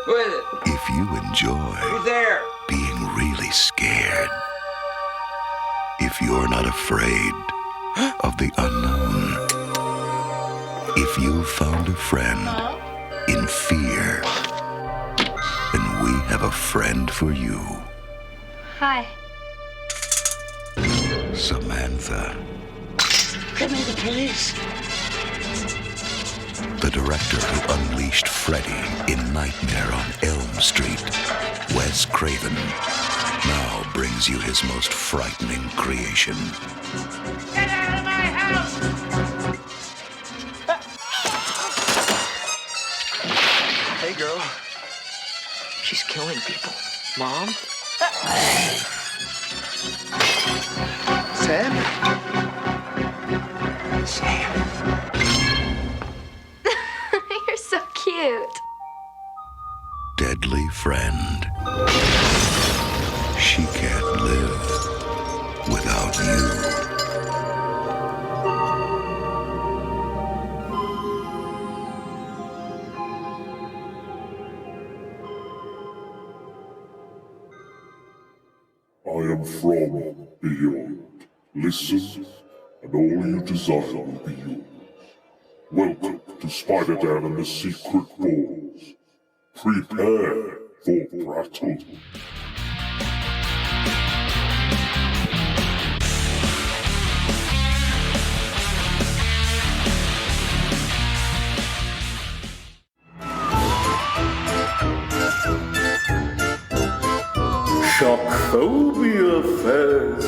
Who is it? If you enjoy Who's there? being really scared, if you're not afraid of the unknown, if you've found a friend in fear, then we have a friend for you. Hi. Samantha. Get me the police. The director who unleashed Freddy in Nightmare on Elm Street, Wes Craven, now brings you his most frightening creation. Get out of my house! Hey, girl. She's killing people. Mom? Sam? Sam. You're so cute. Deadly friend. She can't live without you. I am from beyond. Listen, and all you desire will be yours. Welcome to Spider-Dan and the Secret Wars. Prepare for Prattle. Shockphobia Fest.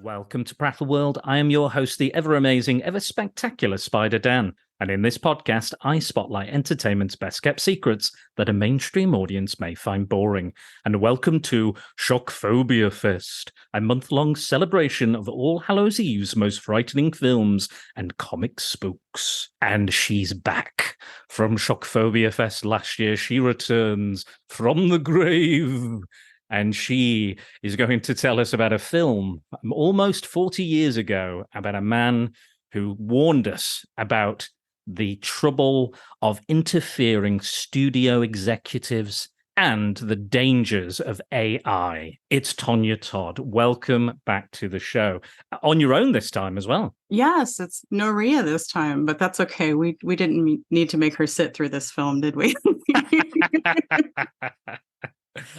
Welcome to Prattle World. I am your host, the ever-amazing, ever-spectacular Spider-Dan. And in this podcast, I spotlight entertainment's best-kept secrets that a mainstream audience may find boring. And welcome to Shockphobia Fest, a month-long celebration of All Hallows Eve's most frightening films and comic spooks. And she's back from Shockphobia Fest last year. She returns from the grave. And she is going to tell us about a film almost 40 years ago about a man who warned us about the trouble of interfering studio executives and the dangers of AI. It's Tonya Todd. Welcome back to the show. On your own this time as well. Yes, it's Noria this time, but that's okay. We didn't need to make her sit through this film, did we?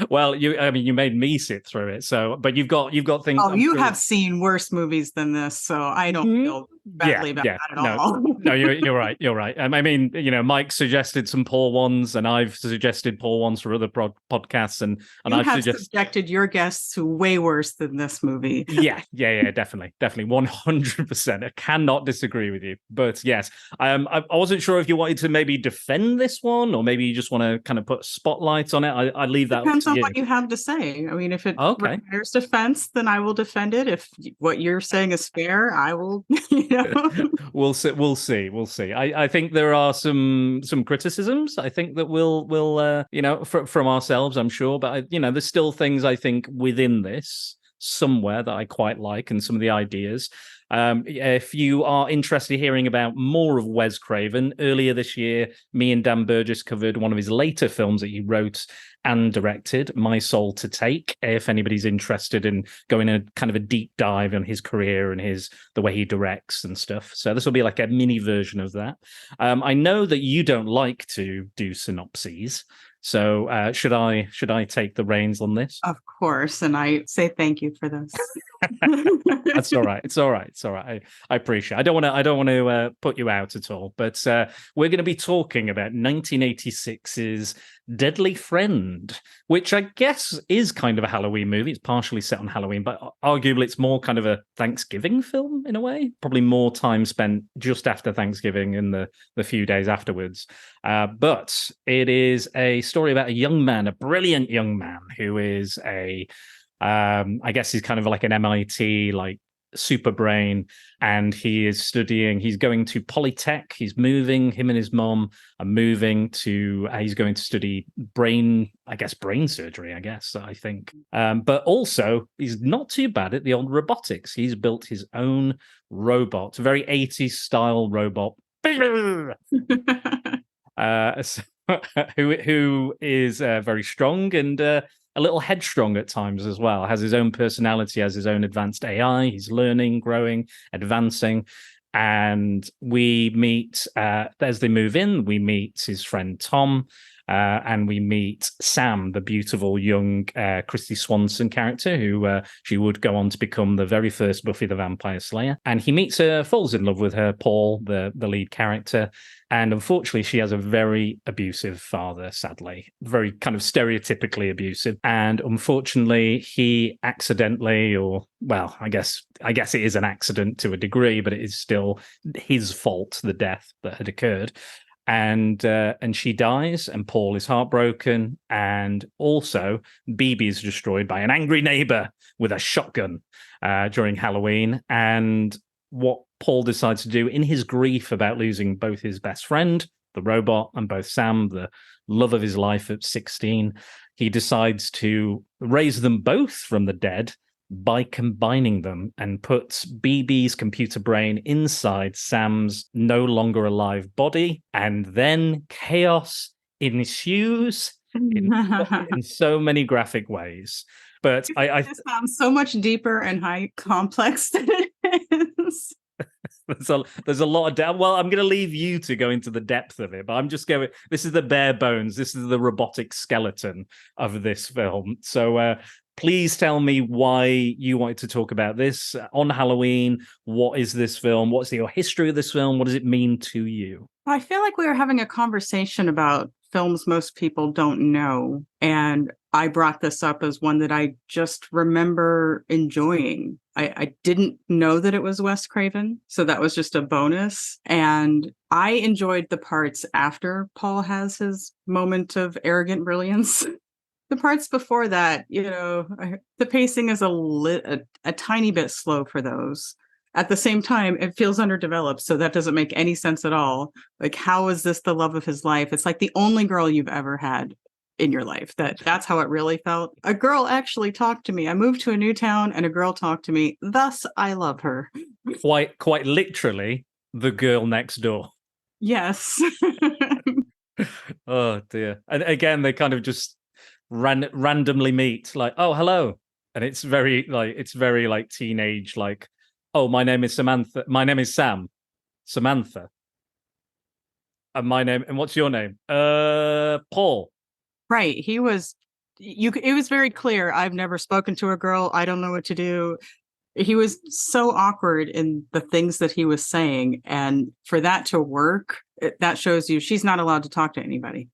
Well, you made me sit through it. So, but you've got things. Oh, you have seen worse movies than this, so I don't feel badly about that at all. No, you're right. You're right. I mean, Mike suggested some poor ones, and I've suggested poor ones for other podcasts, and I've subjected your guests to way worse than this movie. Yeah, definitely, 100%. I cannot disagree with you. But yes, I wasn't sure if you wanted to maybe defend this one, or maybe you just want to kind of put a spotlight on it. I leave that. Depends on what you have to say. I mean, if it requires defense, then I will defend it. If what you're saying is fair, I will. We'll see. I think there are some criticisms. I think that we'll from ourselves, I'm sure. But there's still things I think within this somewhere that I quite like, and some of the ideas. If you are interested in hearing about more of Wes Craven, earlier this year, me and Dan Burgess covered one of his later films that he wrote and directed, My Soul to Take. If anybody's interested in going a kind of a deep dive on his career and the way he directs and stuff. So this will be like a mini version of that. I know that you don't like to do synopses. So should I take the reins on this? Of course, and I say thank you for this. That's all right. It's all right. I appreciate it. I don't want to put you out at all. But we're going to be talking about 1986's Deadly Friend, which I guess is kind of a Halloween movie. It's partially set on Halloween, but arguably it's more kind of a Thanksgiving film in a way. Probably more time spent just after Thanksgiving and the few days afterwards. But it is a story about a young man, a brilliant young man who is I guess he's kind of like an MIT super brain, and he's going to Polytech. Him and his mom are moving to, he's going to study brain surgery, I think. But also he's not too bad at the old robotics. He's built his own robot, a very 80s style robot, who is very strong and a little headstrong at times as well, has his own personality, has his own advanced AI, he's learning, growing, advancing. And we meet, as they move in, we meet his friend Tom, and we meet Sam, the beautiful young Christy Swanson character, who she would go on to become the very first Buffy the Vampire Slayer. And he meets her, falls in love with her, Paul, the lead character. And unfortunately, she has a very abusive father, sadly, very kind of stereotypically abusive. And unfortunately, he accidentally, or well, I guess it is an accident to a degree, but it is still his fault, the death that had occurred. And she dies, and Paul is heartbroken. And also, BB is destroyed by an angry neighbor with a shotgun during Halloween. And what Paul decides to do in his grief about losing both his best friend, the robot, and both Sam, the love of his life at 16, he decides to raise them both from the dead by combining them, and puts BB's computer brain inside Sam's no longer alive body. And then chaos ensues in so many graphic ways. But I sounds so much deeper and high complex than it is. There's a lot of depth. Well, I'm going to leave you to go into the depth of it, but I'm just going. This is the bare bones. This is the robotic skeleton of this film. So please tell me why you wanted to talk about this on Halloween. What is this film? What's your history of this film? What does it mean to you? I feel like we were having a conversation about films most people don't know, and I brought this up as one that I just remember enjoying. I didn't know that it was Wes Craven, so that was just a bonus. And I enjoyed the parts after Paul has his moment of arrogant brilliance. The parts before that, the pacing is a tiny bit slow for those. At the same time, it feels underdeveloped, so that doesn't make any sense at all. Like, how is this the love of his life? It's like the only girl you've ever had in your life. That's how it really felt. A girl actually talked to me. I moved to a new town and a girl talked to me. Thus, I love her. Quite literally, the girl next door. Yes. Oh dear. And again, they kind of just randomly meet, like, oh, hello. And it's very like teenage, like, oh, my name is Samantha. My name is Sam. Samantha. And what's your name? Paul. Right. It was very clear. I've never spoken to a girl. I don't know what to do. He was so awkward in the things that he was saying. And for that to work, that shows you she's not allowed to talk to anybody.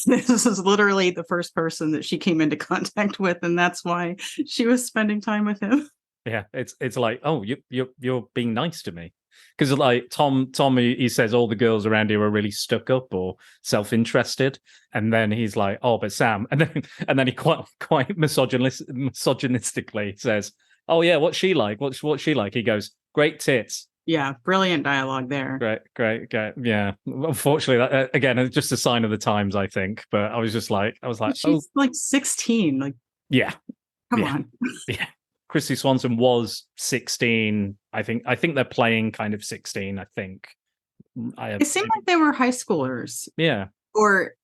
This is literally the first person that she came into contact with. And that's why she was spending time with him. Yeah, it's like, oh, you're being nice to me. Because like Tom, he says all the girls around here are really stuck up or self-interested, and then he's like, "Oh, but Sam," and then he quite misogynistically says, "Oh yeah, what's she like? What's she like?" He goes, "Great tits." Yeah, brilliant dialogue there. Great. Yeah, unfortunately, that, again, it's just a sign of the times, I think. But I was like, she's like 16. Like, yeah, come on. Yeah. Christy Swanson was 16. I think they're playing kind of 16. I think it seemed like they were high schoolers. Yeah, or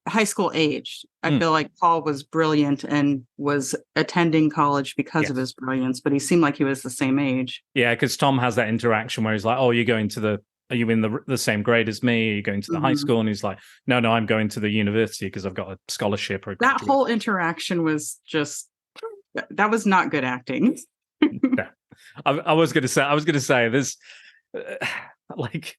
high school age. I feel like Paul was brilliant and was attending college because of his brilliance, but he seemed like he was the same age. Yeah, because Tom has that interaction where he's like, "Oh, are you in the same grade as me? Are you going to the high school?" And he's like, "No, I'm going to the university because I've got a scholarship." Or that whole interaction was just. That was not good acting. Yeah. I was going to say there's like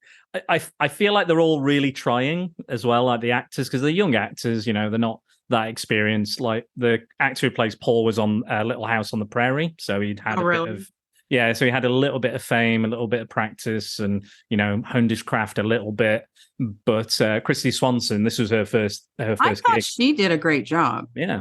I feel like they're all really trying as well, like the actors, because they're young actors, they're not that experienced. Like the actor who plays Paul was on Little House on the Prairie, so he'd had so he had a little bit of fame, a little bit of practice, and honed his craft a little bit. But Christy Swanson, this was her first I thought gig. She did a great job. Yeah.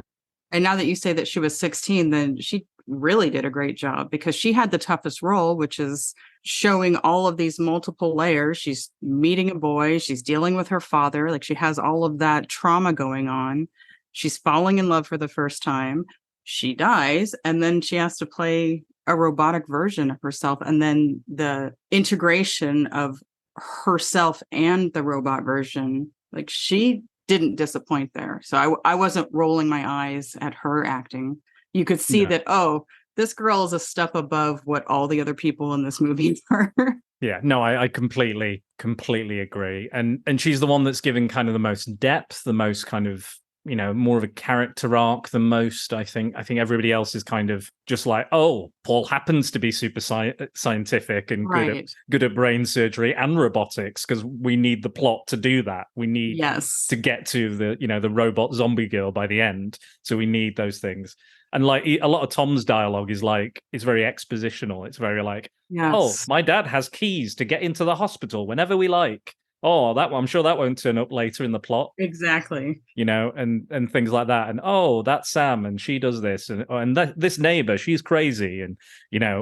And now that you say that she was 16, then she really did a great job, because she had the toughest role, which is showing all of these multiple layers. She's meeting a boy. She's dealing with her father. Like, she has all of that trauma going on. She's falling in love for the first time. She dies. And then she has to play a robotic version of herself. And then the integration of herself and the robot version. Like, she didn't disappoint there. So I wasn't rolling my eyes at her acting. You could see No. that, oh, this girl is a step above what all the other people in this movie are. Yeah, no, I completely agree. And she's the one that's given kind of the most depth, the most kind of, more of a character arc the most. I think everybody else is kind of just like, oh, Paul happens to be super scientific and good at brain surgery and robotics, because we need the plot to do that. We need to get to the robot zombie girl by the end. So we need those things. And like a lot of Tom's dialogue is like, it's very expositional. It's very like, oh, my dad has keys to get into the hospital whenever we like. Oh, that one, I'm sure that won't turn up later in the plot. Exactly. And things like that. And oh, that's Sam, and she does this, and this neighbor, she's crazy, and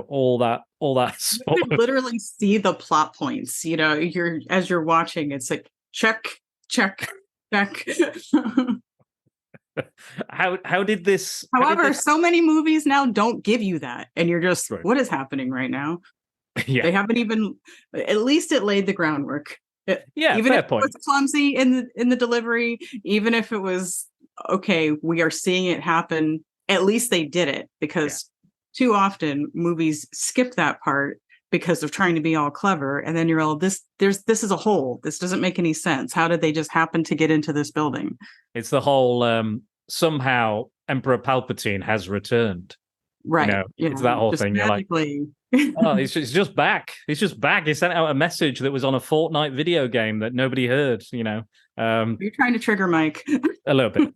all that. You could literally see the plot points. As you're watching, it's like check. How did this? However, so many movies now don't give you that, and you're just, what is happening right now? Yeah, they haven't even. At least it laid the groundwork. Even if it was clumsy in the delivery, even if it was okay, we are seeing it happen. At least they did it, because too often movies skip that part because of trying to be all clever, and then you're all this is a hole. This doesn't make any sense. How did they just happen to get into this building? It's the whole somehow Emperor Palpatine has returned. Right. It's that whole thing. You're like, oh, he's just back. He's just back. He sent out a message that was on a Fortnite video game that nobody heard. You're trying to trigger Mike. a little bit.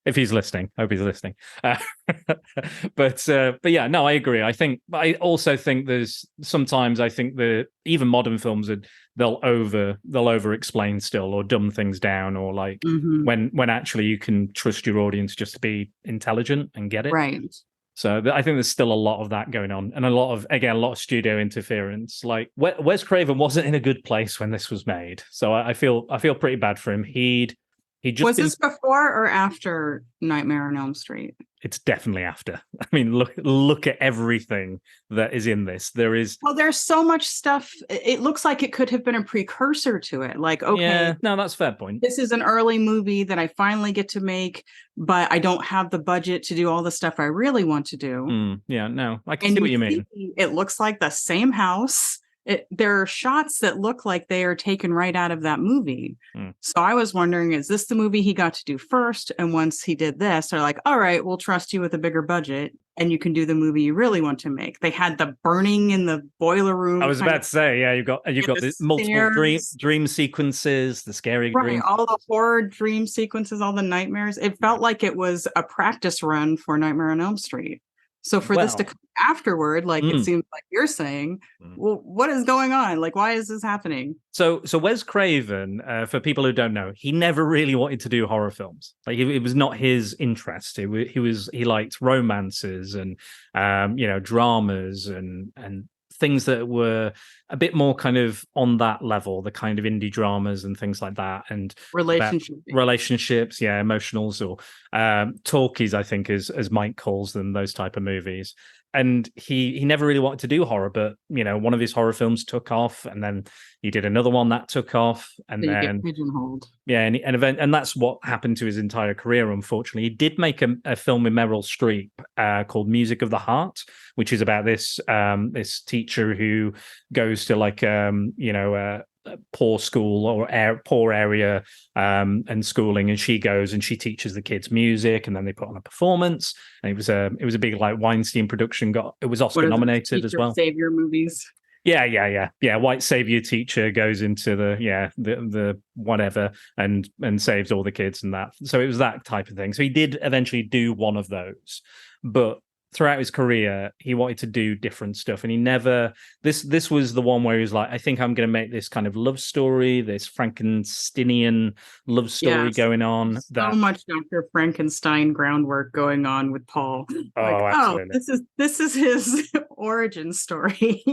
If he's listening, hope he's listening. But yeah, no, I agree. I also think there's sometimes, I think even modern films they'll over explain still, or dumb things down, or like when actually you can trust your audience just to be intelligent and get it. Right. So I think there's still a lot of that going on, and a lot of studio interference. Like Wes Craven wasn't in a good place when this was made, so I feel pretty bad for him. He just was this before or after Nightmare on Elm Street? It's definitely after. I mean, look at everything that is in this. There's so much stuff. It looks like it could have been a precursor to it. Like, okay, yeah, no, that's a fair point. This is an early movie that I finally get to make, but I don't have the budget to do all the stuff I really want to do. Yeah, no, I can see what you mean. It looks like the same house. There are shots that look like they are taken right out of that movie. So I was wondering, is this the movie he got to do first? And once he did this, they're like, all right, we'll trust you with a bigger budget, and you can do the movie you really want to make. They had the burning in the boiler room. I was about to say, yeah, you've got the multiple dream sequences, the scary dream, all the horror dream sequences, all the nightmares. It felt like it was a practice run for Nightmare on Elm Street. So for this to come afterward, like it seems like you're saying, well, what is going on? Like, why is this happening? So Wes Craven, for people who don't know, he never really wanted to do horror films. Like, it was not his interest. He liked romances and dramas and things that were a bit more kind of on that level, the kind of indie dramas and things like that, and relationships, yeah, emotionals, or talkies, I think, as Mike calls them, those type of movies. And he never really wanted to do horror, but one of his horror films took off, and then he did another one that took off, and then get pigeonholed. Yeah, and that's what happened to his entire career. Unfortunately, he did make a film with Meryl Streep called Music of the Heart, which is about this teacher who goes to like a poor school or poor area and schooling, and she goes and she teaches the kids music, and then they put on a performance, and it was a big like Weinstein production. It was Oscar nominated as well. Savior movies. Yeah. White savior teacher goes into the whatever and saves all the kids and that. So it was that type of thing. So he did eventually do one of those, but throughout his career, he wanted to do different stuff, and he never. This was the one where he was like, I think I'm going to make this kind of love story, this Frankensteinian love story going on. So much Dr. Frankenstein groundwork going on with Paul. Absolutely. This is his origin story.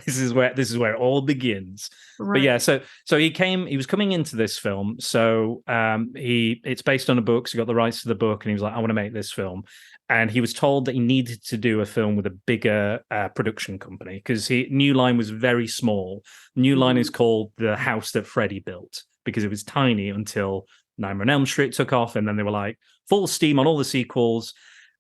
This is where it all begins. Right. But yeah, so he was coming into this film. So it's based on a book. So he got the rights to the book, and he was like, I want to make this film. And he was told that he needed to do a film with a bigger production company because New Line was very small. New Line is called the house that Freddy built because it was tiny until Nightmare on Elm Street took off, and then they were like full steam on all the sequels.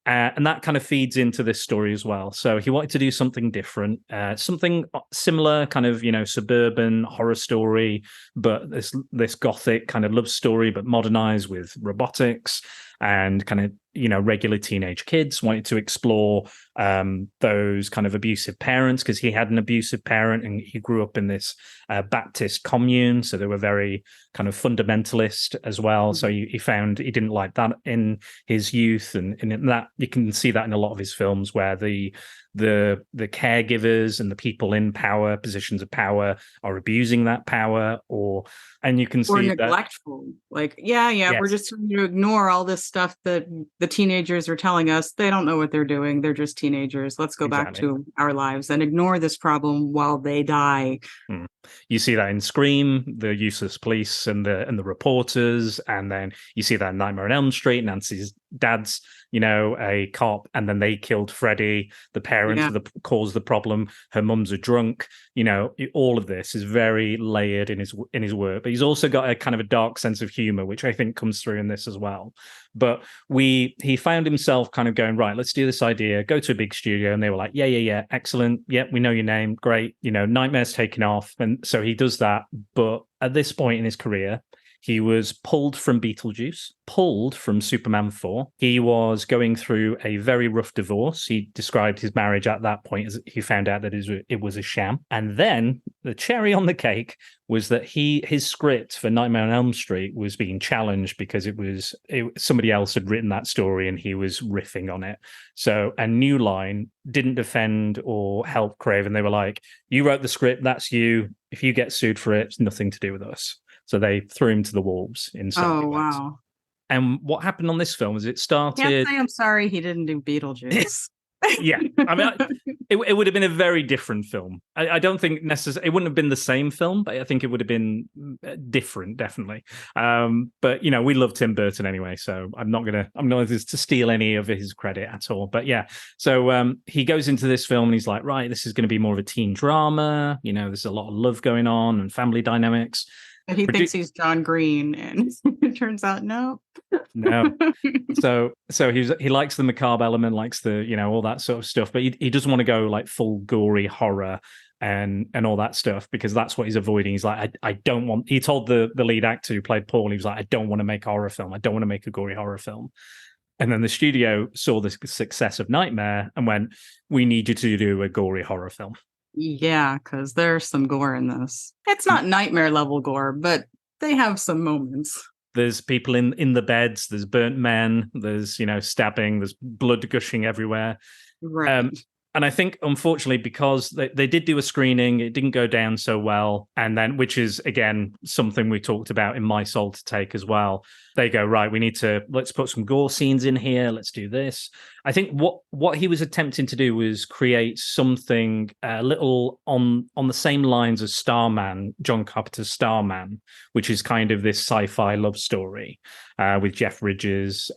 And that kind of feeds into this story as well. So he wanted to do something different, something similar, kind of, suburban horror story, but this gothic kind of love story, but modernized with robotics and kind of, regular teenage kids. Wanted to explore those kind of abusive parents because he had an abusive parent and he grew up in this Baptist commune. So they were very kind of fundamentalist as well. So he found he didn't like that in his youth. And in that, you can see that in a lot of his films where the caregivers and the people in power, positions of power, are abusing that power, and you can see or neglectful. Like, yes. We're just trying to ignore all this stuff that the teenagers are telling us. They don't know what they're doing. They're just teenagers. Let's go back to our lives and ignore this problem while they die. You see that in Scream, the useless police and the reporters, and then you see that in Nightmare on Elm Street. Nancy's dad's, a cop, and then they killed Freddy. The parents caused the problem. Her mum's a drunk. All of this is very layered in his work. But he's also got a kind of a dark sense of humor, which I think comes through in this as well. But he found himself kind of going, right, let's do this idea, go to a big studio, and they were like, yeah, excellent. Yeah, we know your name. Great. Nightmare's taken off. And so he does that. But at this point in his career, he was pulled from Beetlejuice, pulled from Superman 4. He was going through a very rough divorce. He described his marriage at that point as he found out that it was a sham. And then the cherry on the cake was that his script for Nightmare on Elm Street was being challenged because somebody else had written that story and he was riffing on it. So a New Line didn't defend or help Craven. They were like, you wrote the script, that's you. If you get sued for it, it's nothing to do with us. So they threw him to the wolves in some ways. Wow. And what happened on this film is it started... Can't say I'm sorry he didn't do Beetlejuice. Yeah. I mean, it would have been a very different film. I don't think necessarily... It wouldn't have been the same film, but I think it would have been different, definitely. But, we love Tim Burton anyway, so I'm not to steal any of his credit at all. But yeah, so he goes into this film and he's like, right, this is going to be more of a teen drama. There's a lot of love going on and family dynamics. And he thinks he's John Green, and it turns out no. So he likes the macabre element, likes the all that sort of stuff, but he doesn't want to go like full gory horror and all that stuff because that's what he's avoiding. He's like, I don't want. He told the lead actor who played Paul, he was like, I don't want to make a horror film. I don't want to make a gory horror film. And then the studio saw the success of Nightmare and went, we need you to do a gory horror film. Yeah, because there's some gore in this. It's not Nightmare level gore, but they have some moments. There's people in the beds, there's burnt men, there's, stabbing, there's blood gushing everywhere. Right. And I think, unfortunately, because they did do a screening, it didn't go down so well. And then, which is, again, something we talked about in My Soul to Take as well. They go, right, let's put some gore scenes in here. Let's do this. I think what he was attempting to do was create something a little on the same lines as Starman, John Carpenter's Starman, which is kind of this sci-fi love story with Jeff Bridges.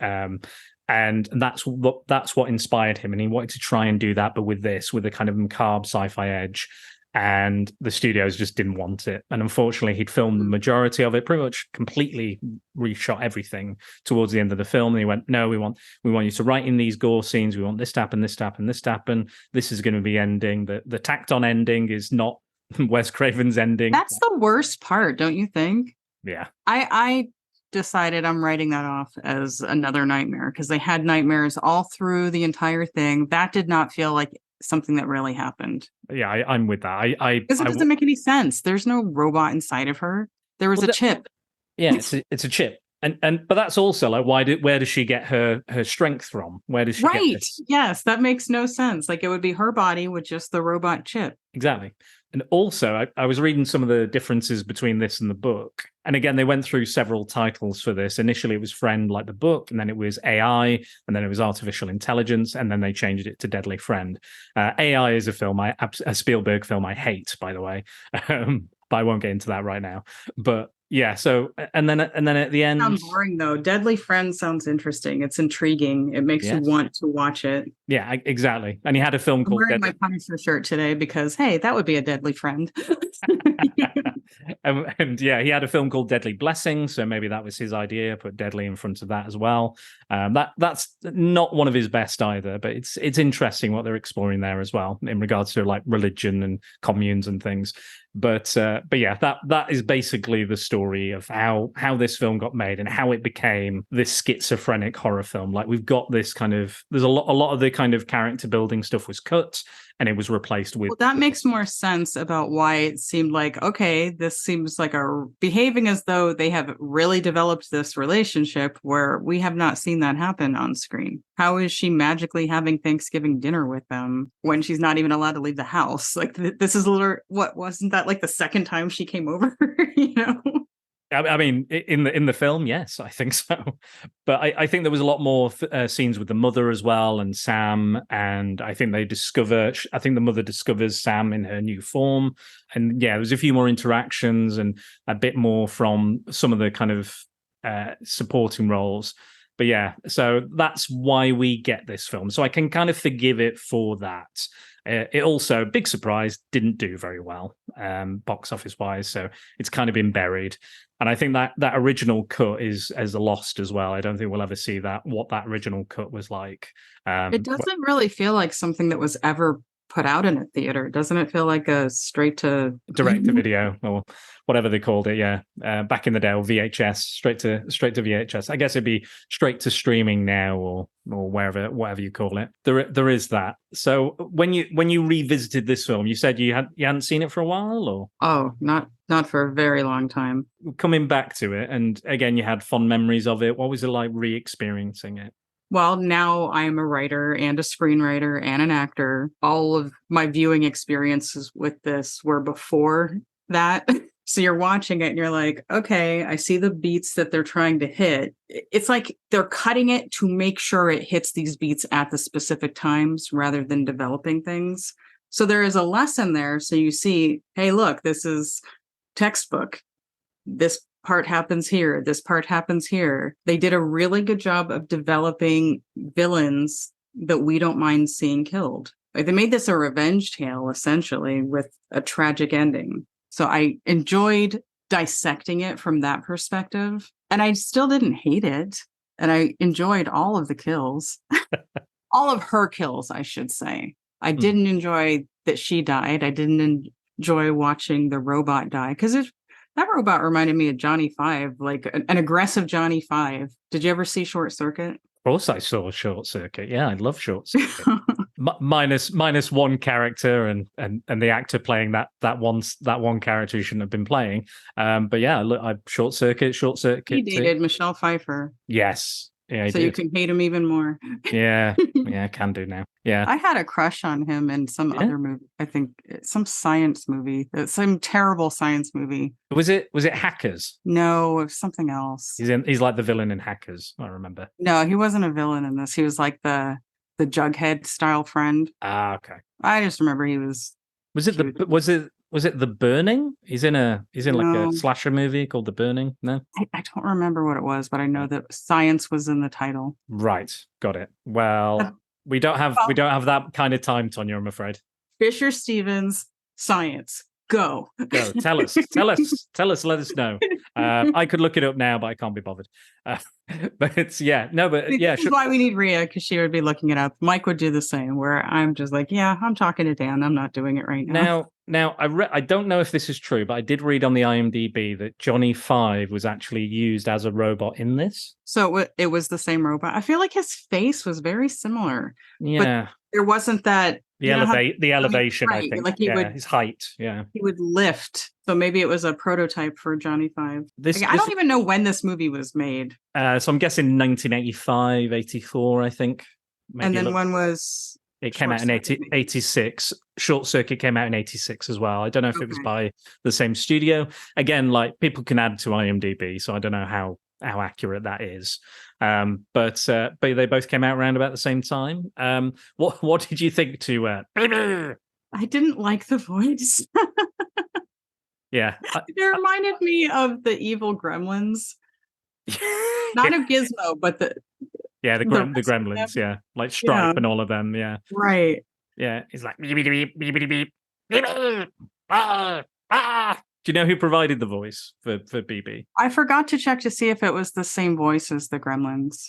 And that's what inspired him, and he wanted to try and do that, but with a kind of macabre sci-fi edge. And the studios just didn't want it. And unfortunately, he'd filmed the majority of it, pretty much completely reshot everything towards the end of the film. And he went, no, we want you to write in these gore scenes. We want this to happen, this to happen, this to happen. This is going to be ending. The tacked on ending is not Wes Craven's ending. That's the worst part, don't you think? Yeah. I decided I'm writing that off as another nightmare because they had nightmares all through the entire thing. That did not feel like something that really happened. Yeah, I'm with that. Because it doesn't make any sense. There's no robot inside of her. There was a chip. Yeah, it's a chip. But that's also like, where does she get her strength from? Where does she get this? Yes, that makes no sense. Like it would be her body with just the robot chip. Exactly. And also, I was reading some of the differences between this and the book. And again, they went through several titles for this. Initially, it was Friend, like the book, and then it was AI, and then it was Artificial Intelligence, and then they changed it to Deadly Friend. AI is a Spielberg film I hate, by the way. But I won't get into that right now. But yeah. So and then at the end, Sounds boring though. Deadly Friend sounds interesting. It's intriguing. It makes you yes, want to watch it. yeah, exactly. And he had a film I'm called wearing Deadly. my Punisher shirt today because hey, that would be a deadly friend. And yeah, he had a film called Deadly Blessing, so maybe that was his idea. Put Deadly in front of that as well. That's not one of his best either, but it's interesting what they're exploring there as well in regards to like religion and communes and things. But yeah, that is basically the story of how this film got made and how it became this schizophrenic horror film. Like we've got this kind of there's a lot of the kind of character building stuff was cut and it was replaced with. Well, that makes more sense about why it seemed like, okay, this seems like behaving as though they have really developed this relationship where we have not seen that happen on screen. How is she magically having Thanksgiving dinner with them when she's not even allowed to leave the house? Like this is literally, what, wasn't that like the second time she came over? You know? I mean, in the film, yes, I think so. But I think there was a lot more scenes with the mother as well and Sam. And I think the mother discovers Sam in her new form. And yeah, there's a few more interactions and a bit more from some of the kind of supporting roles. But yeah, so that's why we get this film. So I can kind of forgive it for that. It also, big surprise, didn't do very well box office wise. So it's kind of been buried. And I think that original cut is lost as well. I don't think we'll ever see what that original cut was like. It doesn't really feel like something that was ever put out in a theater. Doesn't it feel like a straight to direct to video or whatever they called it? Yeah, back in the day, or VHS, straight to VHS. I guess it'd be straight to streaming now, or whatever you call it. There is that. So when you revisited this film, you said you hadn't seen it for a while, or not for a very long time. Coming back to it, and again, you had fond memories of it. What was it like re-experiencing it? Well, now I'm a writer and a screenwriter and an actor. All of my viewing experiences with this were before that. So you're watching it and you're like, okay, I see the beats that they're trying to hit. It's like they're cutting it to make sure it hits these beats at the specific times rather than developing things. So there is a lesson there. So you see, hey, look, this is textbook. This part happens here. This part happens here. They did a really good job of developing villains that we don't mind seeing killed. Like they made this a revenge tale, essentially, with a tragic ending. So I enjoyed dissecting it from that perspective. And I still didn't hate it. And I enjoyed all of the kills. All of her kills, I should say. I didn't enjoy that she died. I didn't enjoy watching the robot die because that robot reminded me of Johnny Five, like an aggressive Johnny Five. Did you ever see Short Circuit? Of course I saw Short Circuit. Yeah, I love Short Circuit. minus one character and the actor playing that one character who shouldn't have been playing. But yeah, look, Short Circuit. He dated Michelle Pfeiffer. Yes. Yeah, so you can hate him even more. Yeah, can do now. Yeah, I had a crush on him in some other movie. I think some science movie, some terrible science movie. Was it Hackers? No, it was something else. He's like the villain in Hackers. I remember. No, he wasn't a villain in this. He was like the Jughead style friend. Ah, okay. I just remember he was. Was it The Burning? He's in like a slasher movie called The Burning. No, I don't remember what it was, but I know that science was in the title. Right, got it. Well, we don't have that kind of time, Tonya, I'm afraid. Fisher Stevens, science. Go. Tell us. Let us know. I could look it up now, but I can't be bothered. But it's This is why we need Rhea, because she would be looking it up. Mike would do the same. Where I'm just like, I'm talking to Dan. I'm not doing it right now. Now I don't know if this is true, but I did read on the IMDb that Johnny Five was actually used as a robot in this. So it was the same robot. I feel like his face was very similar. Yeah, but there wasn't that. The elevation, right, I think. Like his height. Yeah, he would lift. So maybe it was a prototype for Johnny Five. I don't even know when this movie was made. So I'm guessing 1985, 84, I think. Maybe and then when was it? Came out in 86. Short Circuit came out in 86 as well. I don't know if it was by the same studio. Again, like people can add to IMDb, so I don't know how accurate that is. But they both came out around about the same time. What did you think to I didn't like the voice. Yeah. It reminded me of the evil gremlins. Not of Gizmo, but the the gremlins, yeah. Like Stripe and all of them, yeah. Right. Yeah. He's like beep, beep, beep, beep, beep, beep, beep, beep, ah, ah. Do you know who provided the voice for BB? I forgot to check to see if it was the same voice as the gremlins.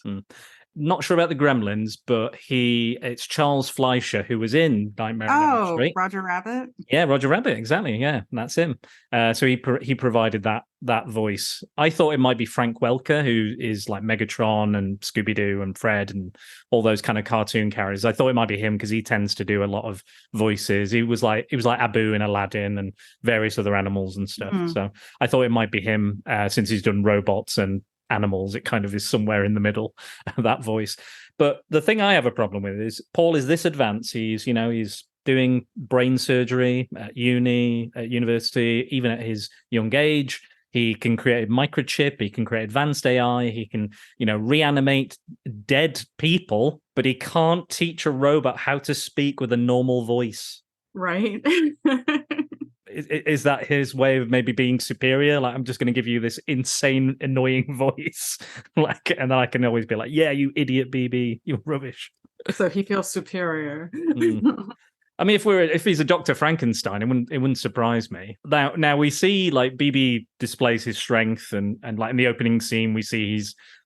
Not sure about the Gremlins, but it's Charles Fleischer who was in Nightmare on Elm Street. Roger Rabbit. Yeah, Roger Rabbit, exactly. Yeah, that's him. So he provided that voice. I thought it might be Frank Welker, who is like Megatron and Scooby Doo and Fred and all those kind of cartoon characters. I thought it might be him because he tends to do a lot of voices. He was like Abu in Aladdin and various other animals and stuff. So I thought it might be him since he's done robots and animals. It kind of is somewhere in the middle of that voice. But the thing I have a problem with is Paul is this advanced. He's doing brain surgery at university, even at his young age. He can create a microchip. He can create advanced AI. He can, reanimate dead people, but he can't teach a robot how to speak with a normal voice. Right. Is that his way of maybe being superior? Like, I'm just going to give you this insane, annoying voice, and then I can always be like, "Yeah, you idiot, BB, you're rubbish." So he feels superior. I mean, if he's a Dr. Frankenstein, it wouldn't surprise me. Now we see like BB displays his strength, and like in the opening scene, we see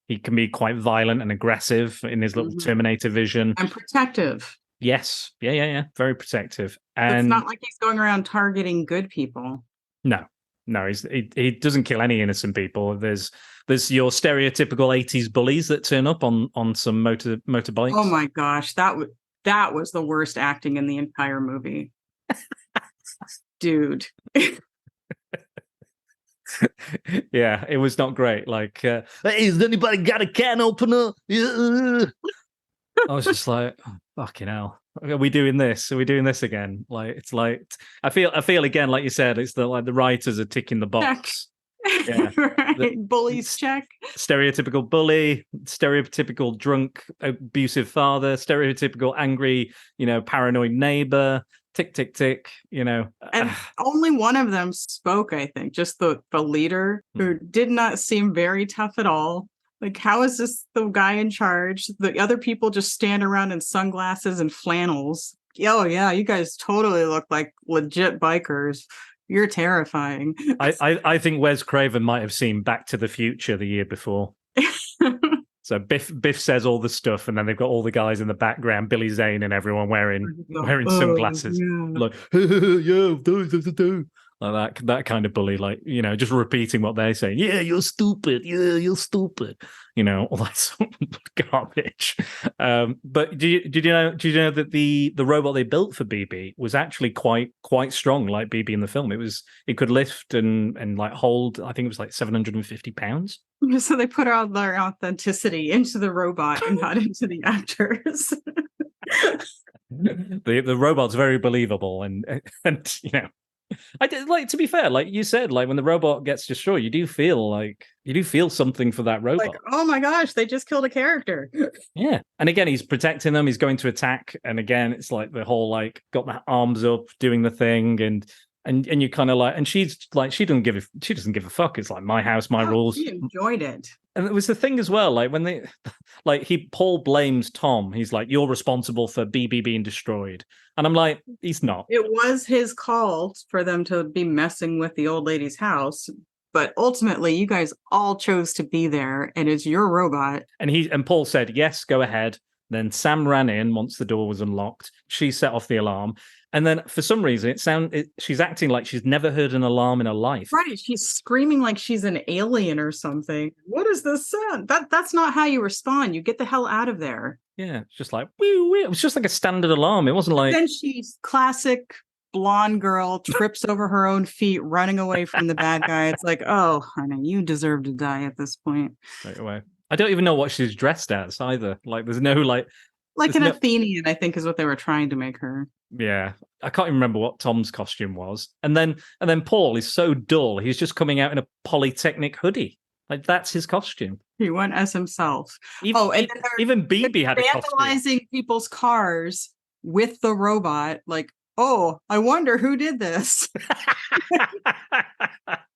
he can be quite violent and aggressive in his little Terminator vision and protective. Yes. Yeah. Very protective. And it's not like he's going around targeting good people. No, he doesn't kill any innocent people. There's your stereotypical 80s bullies that turn up on some motorbikes. Oh my gosh, that was the worst acting in the entire movie. Dude. Yeah, it was not great. Like, hey, has anybody got a can opener? I was just like, oh, fucking hell. Are we doing this? Are we doing this again? Like, it's like I feel again, like you said, it's the writers are ticking the box. Yeah. Right. Bullies check. Stereotypical bully, stereotypical drunk, abusive father, stereotypical angry, paranoid neighbor. Tick, tick, tick. And only one of them spoke, I think, just the leader, who did not seem very tough at all. Like, how is this the guy in charge? The other people just stand around in sunglasses and flannels. Oh, yeah, you guys totally look like legit bikers. You're terrifying. I think Wes Craven might have seen Back to the Future the year before. So Biff says all the stuff, and then they've got all the guys in the background, Billy Zane and everyone wearing sunglasses. Yeah. Like, yeah, like that kind of bully, like, just repeating what they're saying. Yeah, you're stupid. Yeah, you're stupid. All that sort of garbage. But did you know that the robot they built for BB was actually quite strong, like BB in the film? It could lift and like hold. I think it was like 750 pounds. So they put all their authenticity into the robot and not into the actors. The robot's very believable, and I did, like, to be fair, like you said, like when the robot gets destroyed, you do feel something for that robot. Like, oh my gosh, they just killed a character. Yeah. And again, he's protecting them, he's going to attack, and again, it's like the whole like got the arms up doing the thing, and you kind of like, and she's like, she doesn't give a fuck. It's like my house, my rules. She enjoyed it. And it was the thing as well, like when they Paul blames Tom. He's like, you're responsible for BB being destroyed. And I'm like, he's not. It was his call for them to be messing with the old lady's house. But ultimately, you guys all chose to be there, and it's your robot. And Paul said, yes, go ahead. Then Sam ran in once the door was unlocked. She set off the alarm. And then for some reason, she's acting like she's never heard an alarm in her life. Right. She's screaming like she's an alien or something. What is this sound? That's not how you respond. You get the hell out of there. Yeah. It's just like, wee, wee. It was just like a standard alarm. It wasn't like... Then she's classic blonde girl, trips over her own feet, running away from the bad guy. It's like, oh, honey, you deserve to die at this point. Right away. I don't even know what she's dressed as either. Like, there's no like an Athenian, I think, is what they were trying to make her. Yeah, I can't even remember what Tom's costume was. And then Paul is so dull. He's just coming out in a Polytechnic hoodie. Like, that's his costume. He went as himself. Even BB had a costume. Vandalizing people's cars with the robot. Like, oh, I wonder who did this.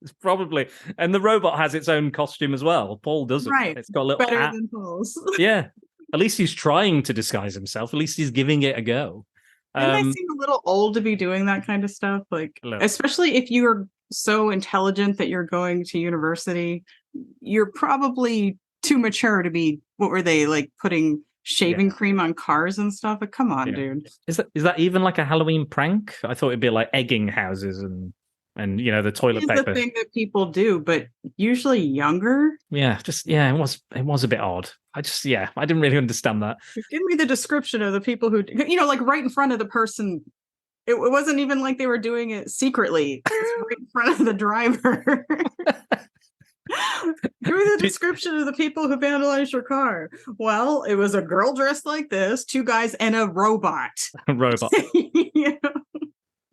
It's probably, and the robot has its own costume as well. Paul doesn't. Right. It's got a little Better hat. than Paul's. Yeah. At least he's trying to disguise himself. At least he's giving it a go. Didn't I seem a little old to be doing that kind of stuff? Like, especially if you're so intelligent that you're going to university, you're probably too mature to be, what were they, like putting shaving cream on cars and stuff? But come on, dude. Is that even like a Halloween prank? I thought it'd be like egging houses and the toilet It's paper. the thing that people do, but usually younger. Yeah, it was a bit odd. I didn't really understand that. Give me the description of the people who, like right in front of the person. It wasn't even like they were doing it secretly. It's right in front of the driver. Give me the description of the people who vandalized your car. Well, it was a girl dressed like this, 2 guys, and a robot. A robot.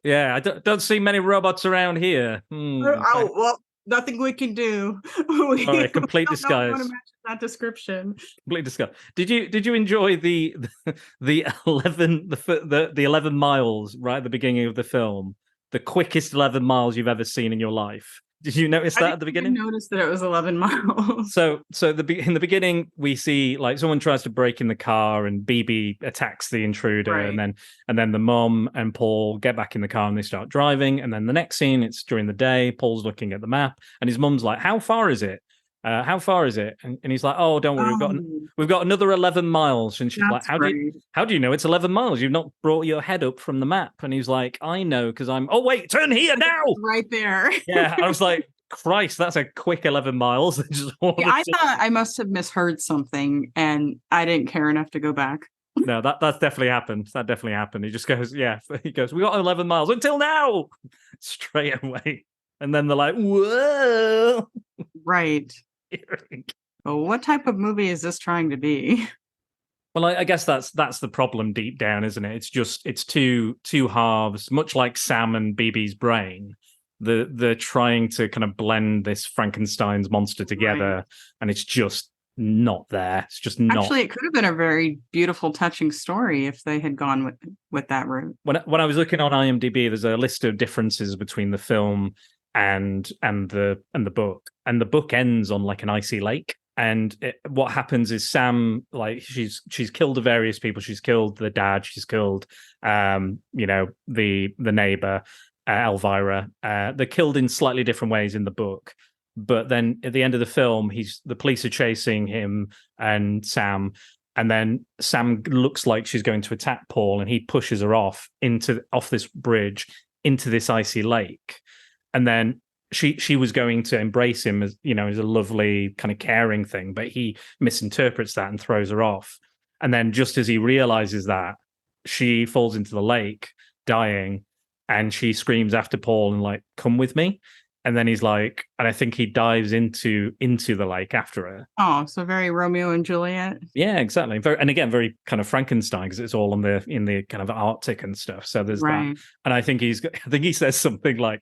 Yeah, I don't see many robots around here. Oh, well, nothing we can do. Complete disguise. That description. Complete disguise. Did you enjoy the 11 miles right at the beginning of the film? The quickest 11 miles you've ever seen in your life. Did you notice that at the beginning? I noticed that it was 11 miles. So in the beginning, we see like someone tries to break in the car, and BB attacks the intruder, right. and then the mom and Paul get back in the car and they start driving. And then the next scene, it's during the day. Paul's looking at the map, and his mom's like, "How far is it? How far is it?" And he's like, "Oh, don't worry, we've got another 11 miles." And she's like, "How do you know it's 11 miles? You've not brought your head up from the map." And he's like, "I know because I'm. Oh wait, turn here now!" Right there. Yeah, I was like, Christ, that's a quick 11 miles. I thought I must have misheard something, and I didn't care enough to go back. No, that's definitely happened. That definitely happened. He just goes, "Yeah." He goes, "We got 11 miles until now," straight away. And then they're like, "Whoa!" Right. Well, what type of movie is this trying to be? Well, I guess that's the problem deep down, isn't it? It's two halves, much like Sam and BB's brain. They're trying to kind of blend this Frankenstein's monster together, right. And it's just not there. It's just not. Actually, it could have been a very beautiful, touching story if they had gone with that route. When I was looking on IMDb, there's a list of differences between the film and the book, and the book ends on like an icy lake. And what happens is Sam, like she's killed the various people. She's killed the dad. She's killed, the neighbor, Elvira. They're killed in slightly different ways in the book. But then at the end of the film, the police are chasing him and Sam. And then Sam looks like she's going to attack Paul, and he pushes her off this bridge into this icy lake. And then she was going to embrace him as a lovely kind of caring thing, but he misinterprets that and throws her off. And then just as he realizes that, she falls into the lake, dying, and she screams after Paul and like, "Come with me." And then he's like, and I think he dives into the lake after her. Oh, so very Romeo and Juliet. Yeah, exactly. Very kind of Frankenstein, because it's all in the kind of Arctic and stuff. So there's that. And I think he says something like,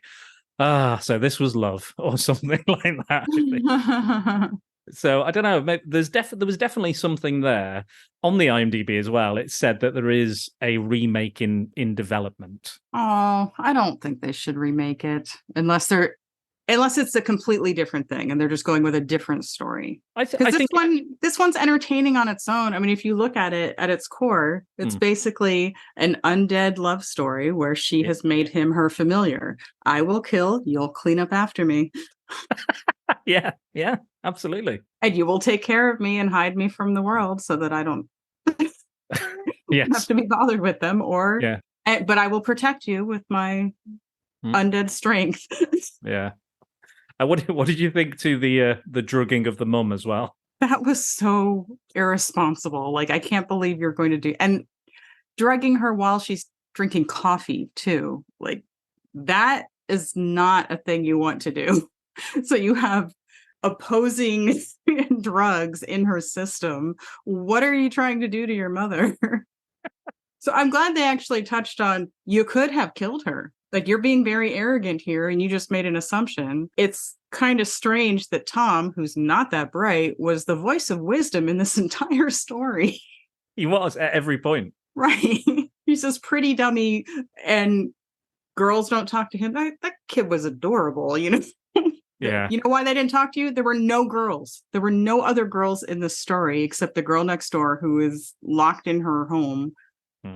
"So this was love," or something like that. So I don't know. There was definitely something there. On the IMDb as well, it said that there is a remake in development. Oh, I don't think they should remake it unless it's a completely different thing and they're just going with a different story. This one's entertaining on its own. I mean, if you look at it at its core, it's basically an undead love story where she has made him her familiar. I will kill, you'll clean up after me. Yeah, absolutely. And you will take care of me and hide me from the world so that I don't have to be bothered with them. But I will protect you with my undead strength. Yeah. What did you think to the drugging of the mum as well? That was so irresponsible. Like, I can't believe you're going to do, and drugging her while she's drinking coffee too. Like, that is not a thing you want to do. So you have opposing drugs in her system. What are you trying to do to your mother? So I'm glad they actually touched on, you could have killed her. Like, you're being very arrogant here and you just made an assumption. It's kind of strange that Tom, who's not that bright, was the voice of wisdom in this entire story. He was at every point. Right. He's this pretty dummy, and girls don't talk to him. That kid was adorable, you know. Yeah. You know why they didn't talk to you? There were no girls. There were no other girls in the story except the girl next door who is locked in her home.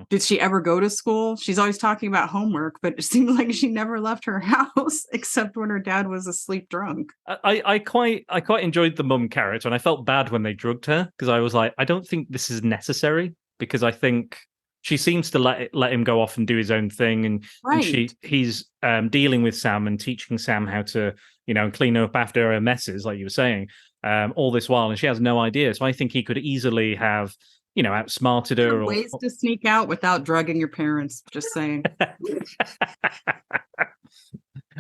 Did she ever go to school? She's always talking about homework, but it seemed like she never left her house except when her dad was asleep drunk. I quite enjoyed the mum character, and I felt bad when they drugged her because I was like, I don't think this is necessary, because I think she seems to let him go off and do his own thing, and he's dealing with Sam and teaching Sam how to, you know, clean up after her messes, like you were saying, all this while, and she has no idea. So I think he could easily have, you know, outsmarted her. Or ways to sneak out without drugging your parents. Just saying.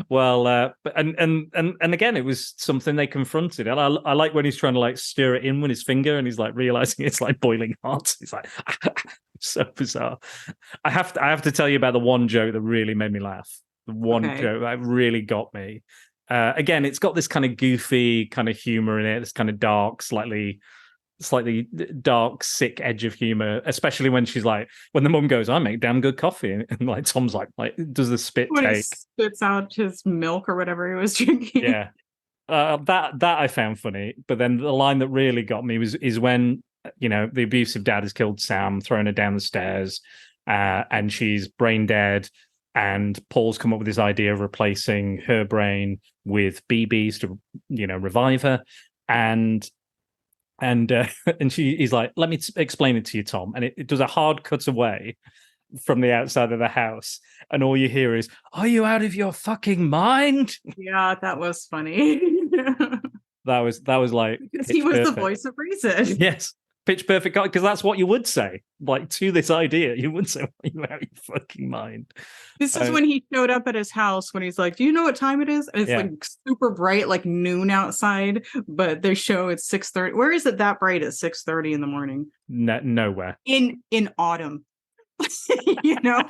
Well, and again, it was something they confronted. And I like when he's trying to like stir it in with his finger, and he's like realizing it's like boiling hot. He's like, so bizarre. I have to tell you about the one joke that really made me laugh. The one joke that really got me. Again, it's got this kind of goofy kind of humor in it. This kind of dark, slightly dark, sick edge of humor, especially when she's like, when the mum goes, I make damn good coffee, and like Tom's like does the spit when take, he spits out his milk or whatever he was drinking. Yeah. That I found funny. But then the line that really got me is when, you know, the abusive dad has killed Sam, thrown her down the stairs, and she's brain dead, and Paul's come up with this idea of replacing her brain with BB's to, you know, revive her, and he's like, let me explain it to you, Tom. And it does a hard cut away from the outside of the house, and all you hear is, are you out of your fucking mind? Yeah, that was funny. that was like, because he was perfect. The voice of reason. Yes, pitch perfect, because that's what you would say, like, to this idea. You would say, are you out of your fucking mind? This is when he showed up at his house, when he's like, do you know what time it is? And it's like super bright, like noon outside, but they show it's 6:30. Where is it that bright at 6:30 in the morning? Nowhere. In autumn. You know.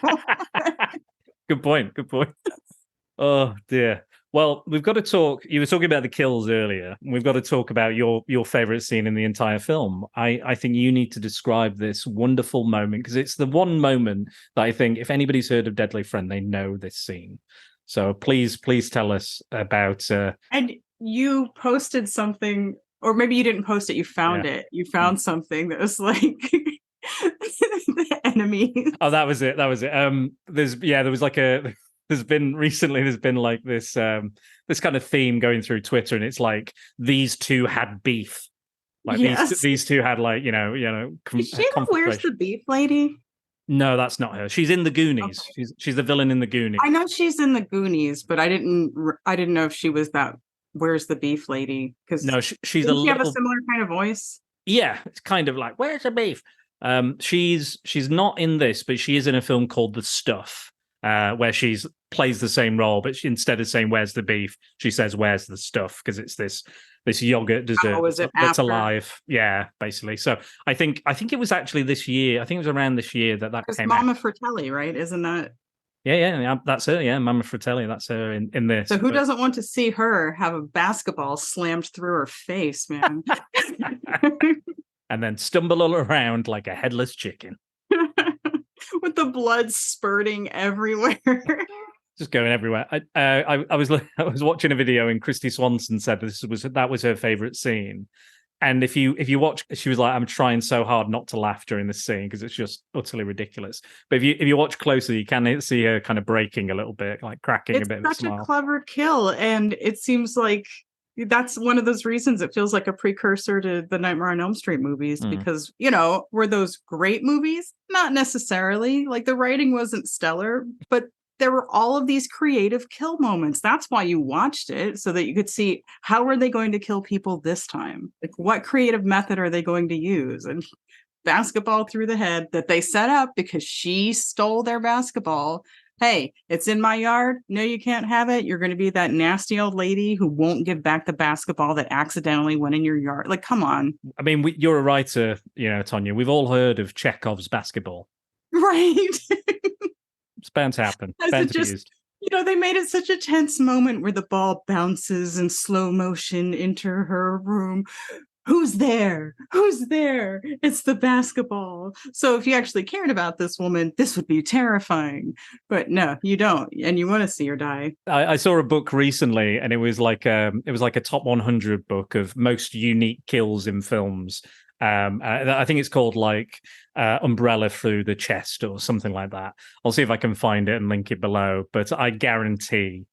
Good point. Oh dear. Well, we've got to talk. You were talking about the kills earlier. We've got to talk about your favorite scene in the entire film. I think you need to describe this wonderful moment, because it's the one moment that I think if anybody's heard of Deadly Friend, they know this scene. So please tell us about. And you posted something, or maybe you didn't post it. You found it. You found something that was like. The enemy. Oh, that was it. There was like there's been like this this kind of theme going through Twitter, and it's like these two had beef. Like these two had, like, you know. Is she the Where's the Beef lady? No, that's not her. She's in the Goonies. Okay. She's the villain in the Goonies. I know she's in the Goonies, but I didn't know if she was that Where's the Beef lady. Because no, she's she have a similar kind of voice. Yeah, it's kind of like, where's the beef? She's not in this, but she is in a film called The Stuff, where she plays the same role, but instead of saying "Where's the beef," she says "Where's the stuff?" because it's this yogurt dessert that's alive. Yeah, basically. So I think it was actually this year. I think it was around this year that came Mama out. Fratelli, right? Isn't that? Yeah, that's her. Yeah, Mama Fratelli. That's her in this. So who doesn't want to see her have a basketball slammed through her face, man? And then stumble all around like a headless chicken. With the blood spurting everywhere. Just going everywhere. I was watching a video, and Christy Swanson said that was her favorite scene. And if you watch, she was like, I'm trying so hard not to laugh during this scene because it's just utterly ridiculous. But if you watch closely, you can see her kind of breaking a little bit, like cracking a bit of a smile. It's such a clever kill, and it seems like that's one of those reasons it feels like a precursor to the Nightmare on Elm Street movies, because, you know, were those great movies? Not necessarily. Like, the writing wasn't stellar, but there were all of these creative kill moments. That's why you watched it, so that you could see how are they going to kill people this time? Like, what creative method are they going to use? And basketball through the head that they set up because she stole their basketball. Hey, it's in my yard. No, you can't have it. You're going to be that nasty old lady who won't give back the basketball that accidentally went in your yard. Like, come on. I mean, you're a writer, you know, Tonya. We've all heard of Chekhov's basketball. Right. It's bound to happen. Bound to be used. You know, they made it such a tense moment where the ball bounces in slow motion into her room. who's there? Who's there? It's the basketball. So if you actually cared about this woman, this would be terrifying. But no, you don't, and you want to see her die. I saw a book recently, and it was like a top 100 book of most unique kills in films. I think it's called like Umbrella Through the Chest or something like that. I'll see if I can find it and link it below. But I guarantee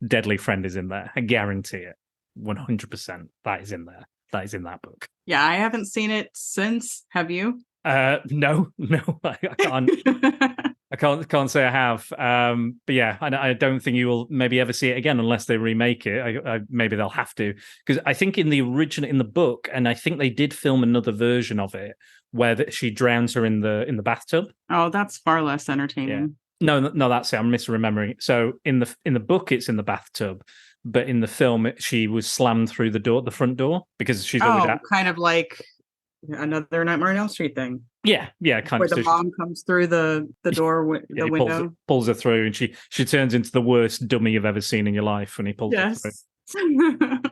Deadly Friend is in there. I guarantee it. 100%. That is in there. That is in that book. Yeah, I haven't seen it since. Have you? No, I can't. I can't say I have. But yeah, I don't think you will maybe ever see it again unless they remake it. Maybe they'll have to, because I think in the book, and I think they did film another version of it where she drowns her in the bathtub. Oh, that's far less entertaining. Yeah. No, that's it. I'm misremembering. So in the book, it's in the bathtub. But in the film, she was slammed through the front door, because she's always kind of like another Nightmare on Elm Street thing. Yeah, kind where of. The mom comes through the door, the window, pulls her through, and she turns into the worst dummy you've ever seen in your life when he pulls her through.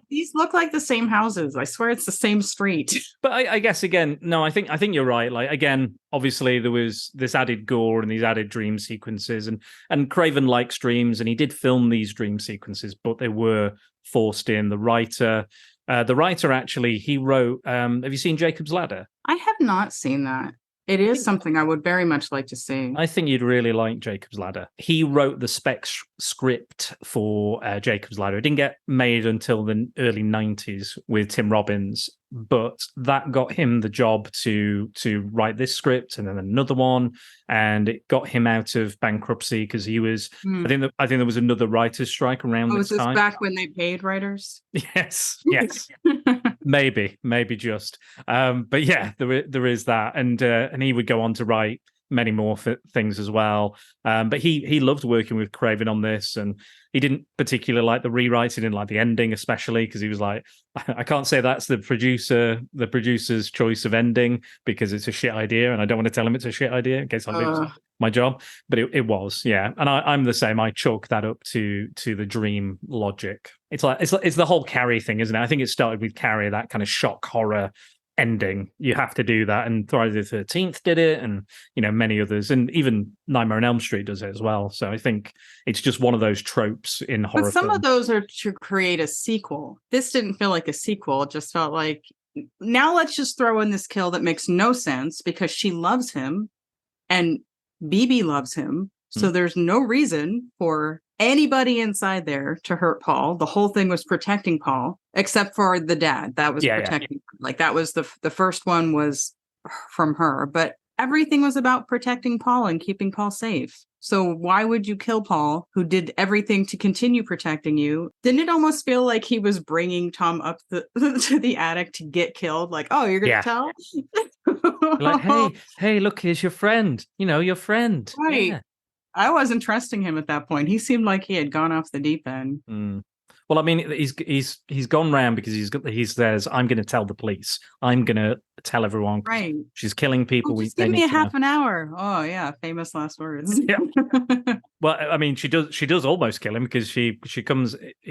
These look like the same houses. I swear it's the same street. But I guess again, no, I think you're right. Like again, obviously there was this added gore and these added dream sequences, and Craven likes dreams, and he did film these dream sequences, but they were forced in. The writer actually, he wrote. Have you seen Jacob's Ladder? I have not seen that. It is something I would very much like to see. I think you'd really like Jacob's Ladder. He wrote the spec script for Jacob's Ladder. It didn't get made until the early 90s with Tim Robbins, but that got him the job to write this script and then another one, and it got him out of bankruptcy because he was. I think there was another writer's strike around this time. Was this back when they paid writers? Yes. maybe just. But yeah, there is that, and he would go on to write many more things as well. But he loved working with Craven on this, and he didn't particularly like the rewrites. He didn't like the ending, especially because he was like, I can't say that's the producer's choice of ending because it's a shit idea, and I don't want to tell him it's a shit idea in case I lose my job. But it was, yeah. And I'm the same. I chalk that up to the dream logic. It's the whole Carrie thing, isn't it? I think it started with Carrie, that kind of shock horror ending. You have to do that, and Friday the 13th did it, and many others, and even Nightmare on Elm Street does it as well. So I think it's just one of those tropes in horror. But some of those are to create a sequel. This didn't feel like a sequel. It just felt like, now let's just throw in this kill that makes no sense because she loves him and BB loves him. So there's no reason for anybody inside there to hurt Paul. The whole thing was protecting Paul, except for the dad. That was protecting. Like that was the first one was from her, but everything was about protecting Paul and keeping Paul safe. So why would you kill Paul, who did everything to continue protecting you? Didn't it almost feel like he was bringing Tom up to the attic to get killed? Like, oh, you're going to tell? Like, hey, look, here's your friend. Your friend. Right. Yeah. I wasn't trusting him at that point. He seemed like he had gone off the deep end. Well, I mean, he's gone round because he says, I'm going to tell the police. I'm going to tell everyone. Right. She's killing people. Just give me a half an hour. Oh, yeah. Famous last words. Yeah. Well, I mean, she does almost kill him because he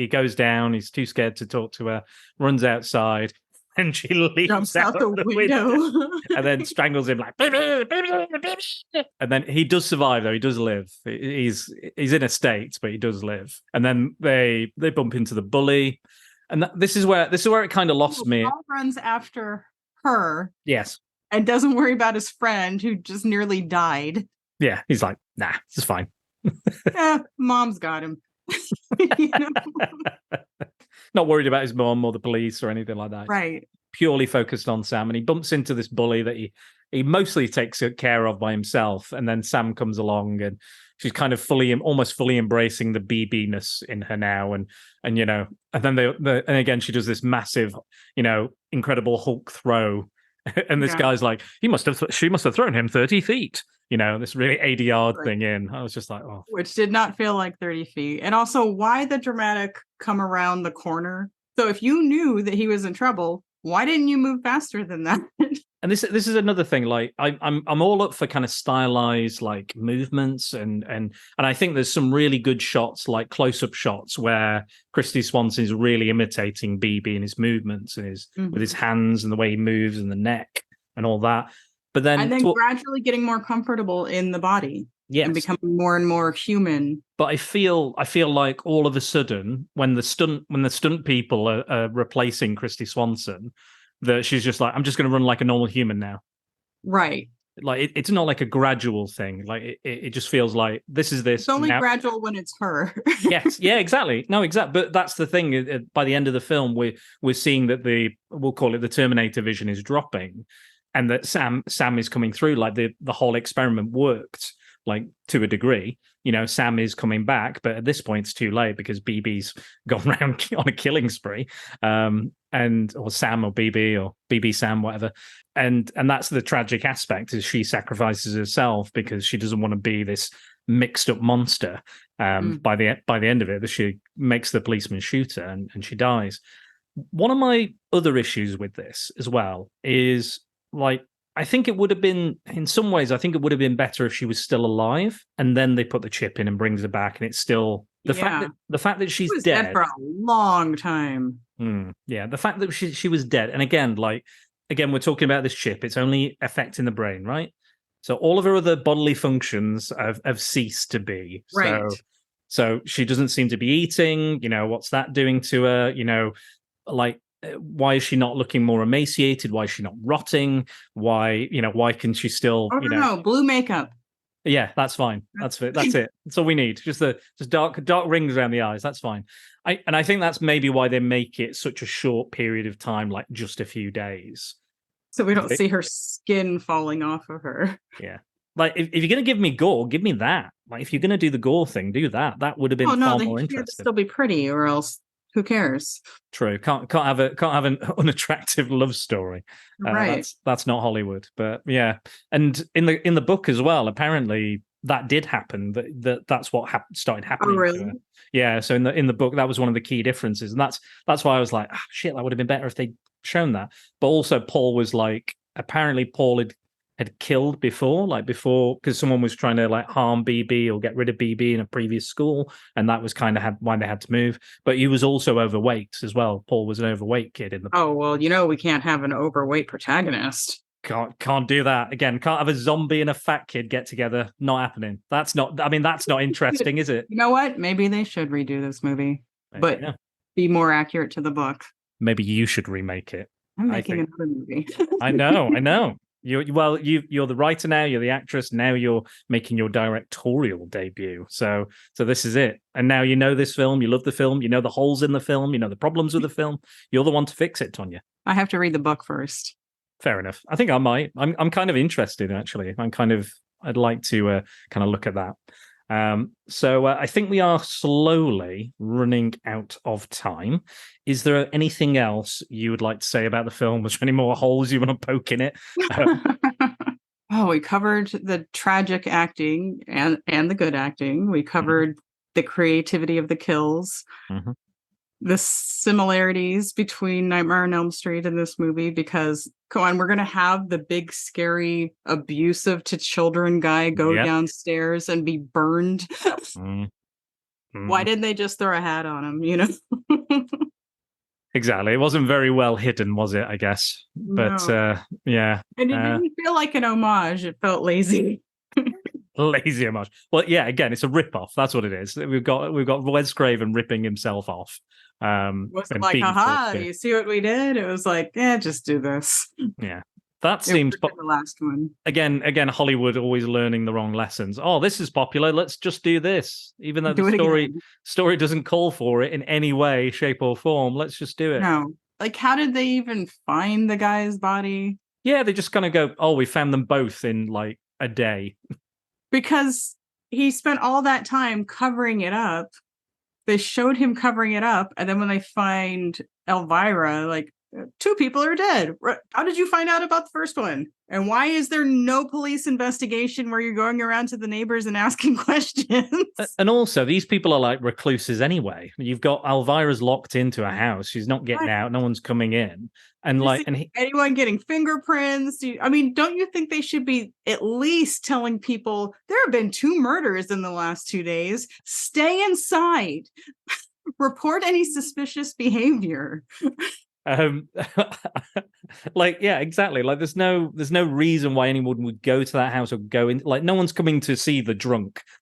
goes down. He's too scared to talk to her, runs outside. And she leaps out the window and then strangles him like. And then he does survive, though. He does live. He's in a state, but he does live. And then they bump into the bully, and this is where it kind of lost me. Paul runs after her, yes, and doesn't worry about his friend who just nearly died. Yeah, he's like, nah, it's fine. Yeah, mom's got him. Not worried about his mom or the police or anything like that. Right. Purely focused on Sam, and he bumps into this bully that he mostly takes care of by himself, and then Sam comes along and she's kind of almost fully embracing the BB-ness in her now, and then and again she does this massive, incredible Hulk throw, and this guy's like, she must have thrown him 30 feet. This really 80-yard thing in. I was just like, oh. Which did not feel like 30 feet. And also, why the dramatic come around the corner? So if you knew that he was in trouble, why didn't you move faster than that? And this is another thing. Like I'm all up for kind of stylized like movements, and I think there's some really good shots, like close up shots, where Christy Swanson is really imitating BB in his movements and his with his hands and the way he moves and the neck and all that. But then gradually getting more comfortable in the body, and yes, becoming more and more human. But I feel like all of a sudden, when the stunt people are replacing Christy Swanson, that she's just like, I'm just going to run like a normal human now. Right. Like it's not like a gradual thing. Like it just feels like this is this. It's only gradual when it's her. Yes. Yeah. Exactly. No. Exactly. But that's the thing. By the end of the film, we're seeing that we'll call it the Terminator vision is dropping, and that Sam is coming through. Like the whole experiment worked. Like to a degree, you know, Sam is coming back, but at this point it's too late because BB's gone around on a killing spree, or Sam or BB Sam, whatever, and that's the tragic aspect is she sacrifices herself because she doesn't want to be this mixed up monster. By the end of it, she makes the policeman shoot her and she dies. One of my other issues with this as well is like, I think it would have been, in some ways, I think it would have been better if she was still alive, and then they put the chip in and brings her back, and it's still the fact that she's dead for a long time. Yeah, the fact that she was dead, and again, we're talking about this chip. It's only affecting the brain, right? So all of her other bodily functions have ceased to be. Right. So she doesn't seem to be eating. You know, what's that doing to her? You know, like. Why is she not looking more emaciated? Why is she not rotting? Why can she still? No, blue makeup. Yeah, that's fine. That's it. That's it. That's all we need. Just dark rings around the eyes. That's fine. I think that's maybe why they make it such a short period of time, like just a few days. So we don't see her skin falling off of her. Yeah. Like if you're gonna give me gore, give me that. Like if you're gonna do the gore thing, do that. That would have been far more interesting. Still be pretty, or else. Who cares? True. Can't have an unattractive love story. Right. That's not Hollywood. But yeah, and in the book as well, apparently that did happen. That's what started happening. Oh, really? Yeah. So in the book, that was one of the key differences, and that's why I was like, shit, that would have been better if they'd shown that. But also, Paul was like, apparently Paul had killed before because someone was trying to like harm BB or get rid of BB in a previous school, and that was kind of why they had to move. But he was also overweight as well. Paul was an overweight kid in the. Oh well, we can't have an overweight protagonist. Can't do that again. Can't have a zombie and a fat kid get together. Not happening. That's not interesting, is it? You know what? Maybe they should redo this movie, but be more accurate to the book. Maybe you should remake it. I'm making another movie. I know. You're the writer now. You're the actress now. You're making your directorial debut. So this is it. And now you know this film. You love the film. You know the holes in the film. You know the problems with the film. You're the one to fix it, Tonya. I have to read the book first. Fair enough. I think I might. I'm kind of interested actually. I'd like to kind of look at that. So I think we are slowly running out of time. Is there anything else you would like to say about the film? Was there any more holes you want to poke in it? We covered the tragic acting and the good acting. We covered the creativity of the kills. Mm-hmm. The similarities between Nightmare on Elm Street and this movie, because we're going to have the big, scary, abusive to children guy go downstairs and be burned. Why didn't they just throw a hat on him, Exactly. It wasn't very well hidden, was it, I guess? But, yeah. And it didn't feel like an homage. It felt lazy. Lazy homage. Well, yeah, again, it's a rip-off. That's what it is. We've got Wes Craven ripping himself off. Wasn't like, haha, you see what we did? It was like, just do this. Yeah. That seems the last one. Again, Hollywood always learning the wrong lessons. Oh, this is popular. Let's just do this. Even though the story doesn't call for it in any way, shape, or form. Let's just do it. No. Like, how did they even find the guy's body? Yeah, they just kind of go, oh, we found them both in like a day. Because he spent all that time covering it up. They showed him covering it up, and then when they find Elvira, like, 2 people are dead. How did you find out about the first one? And why is there no police investigation where you're going around to the neighbors and asking questions? And also, these people are like recluses anyway. You've got Elvira's locked into a house. She's not getting out. No one's coming in. And anyone getting fingerprints? I mean, don't you think they should be at least telling people there have been 2 murders in the last 2 days? Stay inside. Report any suspicious behavior. Yeah, exactly. Like there's no reason why anyone would go to that house or go in. Like no one's coming to see the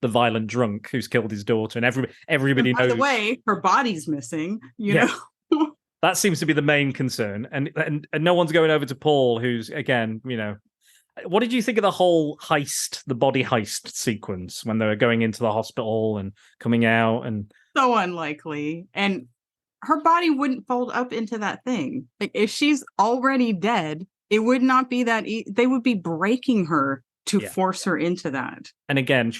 violent drunk who's killed his daughter, and everybody knows. By the way, her body's missing. You know. That seems to be the main concern, and no one's going over to Paul, who's again, What did you think of the whole heist, the body heist sequence when they were going into the hospital and coming out? And so unlikely, and her body wouldn't fold up into that thing. Like if she's already dead, it would not be that they would be breaking her to force her into that. And again,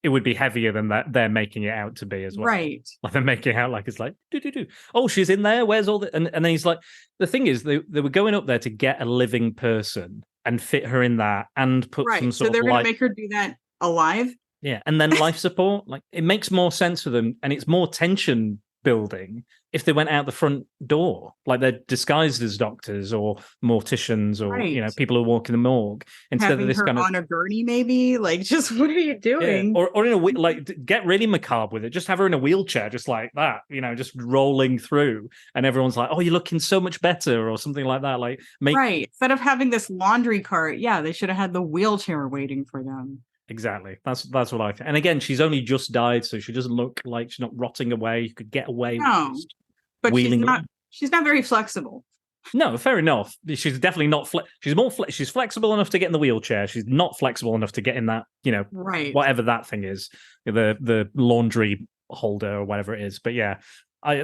it would be heavier than that they're making it out to be as well. Right. Like they're making it out like it's like, do. Oh, she's in there. Where's all the... And then he's like, the thing is, they were going up there to get a living person and fit her in that and put some sort of... So they're going to make her do that alive? Yeah. And then life support. Like it makes more sense for them, and it's more tension building if they went out the front door, like they're disguised as doctors or morticians or people who walk in the morgue, instead having of this her kind of on a gurney, maybe. Like, just what are you doing? Or in a like get really macabre with it. Just have her in a wheelchair, just like that, just rolling through, and everyone's like, "Oh, you're looking so much better," or something like that. Like, instead of having this laundry cart, they should have had the wheelchair waiting for them. Exactly. That's what I think. And again, she's only just died, so she doesn't look like she's not rotting away. You could get away with but she's not very flexible. No, fair enough. She's definitely not she's flexible enough to get in the wheelchair. She's not flexible enough to get in that, whatever that thing is, the laundry holder or whatever it is. But yeah, I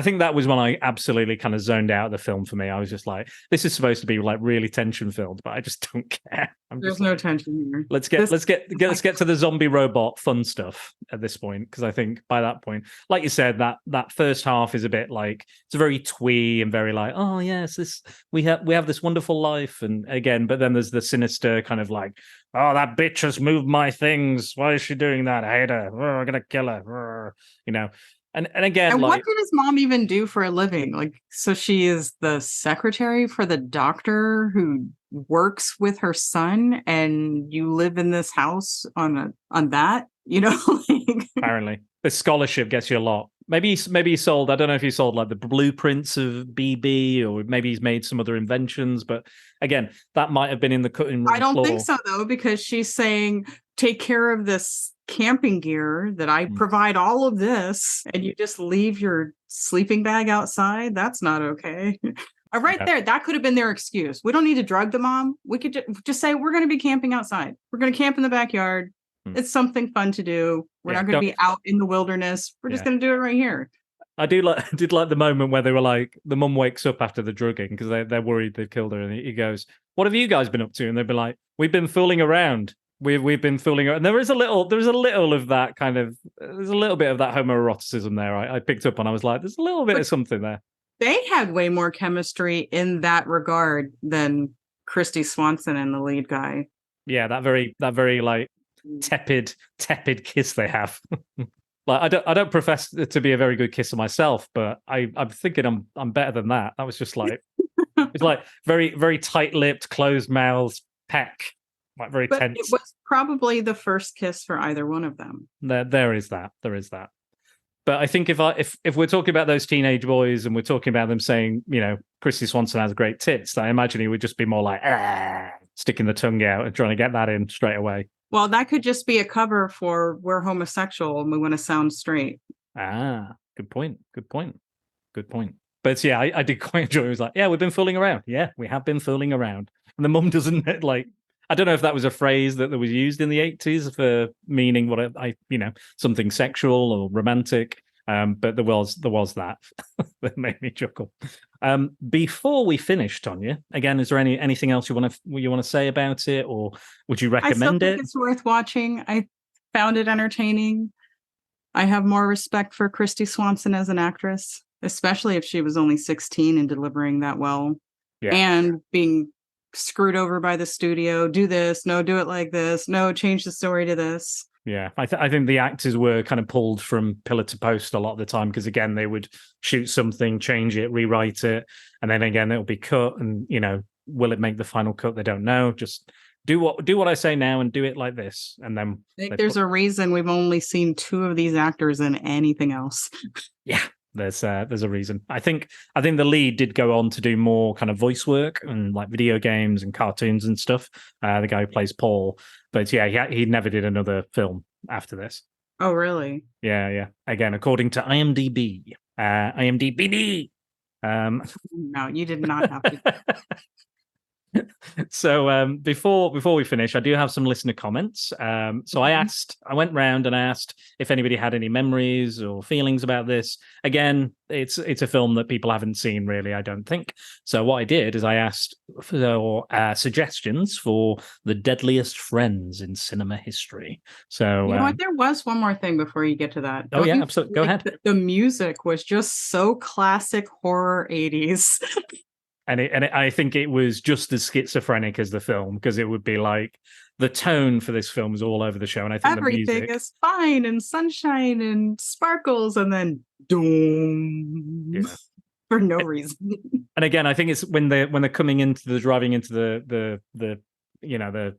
think that was when I absolutely kind of zoned out of the film for me. I was just like, this is supposed to be like really tension filled, but I just don't care. There's no tension here. Let's get to the zombie robot fun stuff at this point, because I think by that point, like you said, that first half is a bit like it's very twee and very like, oh yes, we have this wonderful life, and again, but then there's the sinister kind of like, oh, that bitch has moved my things. Why is she doing that? I hate her. Oh, I'm gonna kill her. And again, and like, what does mom even do for a living? Like, so she is the secretary for the doctor who works with her son, and you live in this house on that, Apparently, the scholarship gets you a lot. Maybe he sold. I don't know if he sold like the blueprints of BB, or maybe he's made some other inventions. But again, that might have been in the cutting room I don't floor. think so, though, because she's saying, take care of this camping gear that I provide all of this, and you just leave your sleeping bag outside. That's not okay. There, that could have been their excuse. We don't need to drug the mom. We could just say, we're going to be camping outside. We're going to camp in the backyard. It's something fun to do. We're not going to be out in the wilderness. We're just going to do it right here. I did like the moment where they were like, the mum wakes up after the drugging because they're worried they've killed her, and he goes, "What have you guys been up to?" And they'd be like, "We've been fooling around. We've been fooling around." And there is a little of that kind of, there's a little bit of that homoeroticism there. I picked up on. I was like, there's a little bit of something there. They had way more chemistry in that regard than Christy Swanson and the lead guy. Yeah, that very like tepid kiss they have. Like I don't profess to be a very good kisser myself, but I'm thinking I'm better than that. That was just like it's like very very tight-lipped, closed-mouthed peck, like very tense. It was probably the first kiss for either one of them. There is that. But I think if we're talking about those teenage boys and we're talking about them saying, Christy Swanson has great tits, I imagine he would just be more like sticking the tongue out and trying to get that in straight away. Well, that could just be a cover for we're homosexual and we want to sound straight. Ah, good point. But yeah, I did quite enjoy it. It was like, yeah, we've been fooling around. Yeah, we have been fooling around. And the mum doesn't like, I don't know if that was a phrase that was used in the 80s for meaning what something sexual or romantic. But there was that that made me chuckle. Before we finish, Tonya, again, is there anything else you want to say about it, or would you recommend it? It's worth watching. I found it entertaining. I have more respect for Christy Swanson as an actress. especially if she was only 16 and delivering that well, Yeah. and being screwed over by the studio. Do this, no, do it like this, no, change the story to this. Yeah, I think the actors were kind of pulled from pillar to post a lot of the time because, again, they would shoot something, change it, rewrite it, and then again it'll be cut. And will it make the final cut? They don't know. Just do what I say now and do it like this, and then I think there's a reason we've only seen 2 of these actors in anything else. Yeah, there's a reason. I think the lead did go on to do more kind of voice work and like video games and cartoons and stuff. The guy who plays Paul, but yeah, he never did another film after this. Oh, really? Yeah. Again, according to IMDb. IMDb. No, you did not have to. So before we finish, I do have some listener comments. So I went round and I asked if anybody had any memories or feelings about this. Again, it's a film that people haven't seen, really, I don't think. So what I did is I asked for suggestions for the deadliest friends in cinema history. So You know what? There was one more thing before you get to that. Oh, yeah, absolutely. Go ahead. The music was just so classic horror 80s. And I think it was just as schizophrenic as the film, because it would be like the tone for this film is all over the show. And I think everything the music is fine and sunshine and sparkles, and then doom for no reason. And again, I think it's when they're driving into the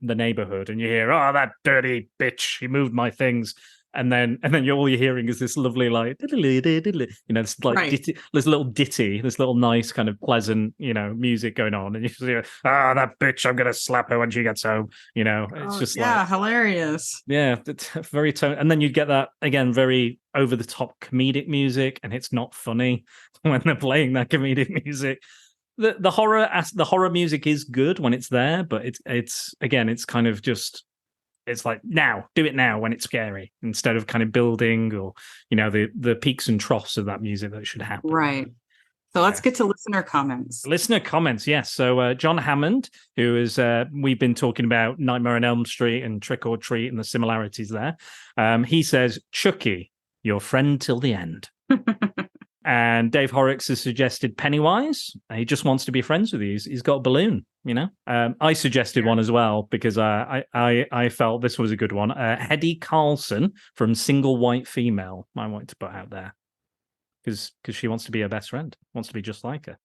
neighborhood, and you hear, "Oh, that dirty bitch, he moved my things." And then all you're hearing is this lovely, like, it's like Right. this little ditty, this little nice kind of pleasant, music going on. And you just hear, that bitch, I'm going to slap her when she gets home. It's just like, hilarious. yeah, it's very tone. And then you get that, again, very over the top comedic music. And it's not funny when they're playing that comedic music. The horror music is good when it's there, but it's again, it's kind of just, it's like, now, do it now when it's scary, instead of kind of building or, the peaks and troughs of that music that should happen. Right. So let's get to listener comments. Listener comments, yes. So John Hammond, who is, we've been talking about Nightmare on Elm Street and Trick or Treat and the similarities there. He says, Chucky, your friend till the end. And Dave Horrocks has suggested Pennywise. He just wants to be friends with you. He's got a balloon, I suggested one as well because I felt this was a good one. Hedy Carlson from Single White Female, I wanted to put out there because she wants to be her best friend, wants to be just like her.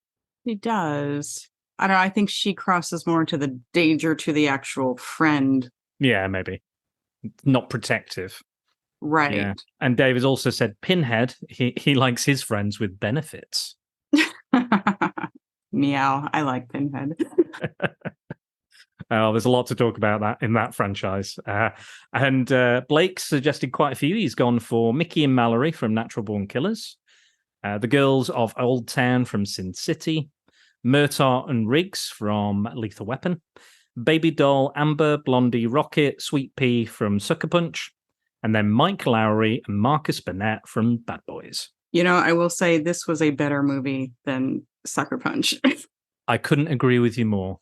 He does. I don't know. I think she crosses more into the danger to the actual friend. Yeah, maybe. Not protective. Right. Yeah. And Dave has also said Pinhead, he likes his friends with benefits. Meow. I like Pinhead. There's a lot to talk about that in that franchise. And Blake suggested quite a few. He's gone for Mickey and Mallory from Natural Born Killers, the girls of Old Town from Sin City, Murtaugh and Riggs from Lethal Weapon, Baby Doll Amber, Blondie Rocket, Sweet Pea from Sucker Punch, and then Mike Lowry and Marcus Burnett from Bad Boys. I will say this was a better movie than Sucker Punch. I couldn't agree with you more.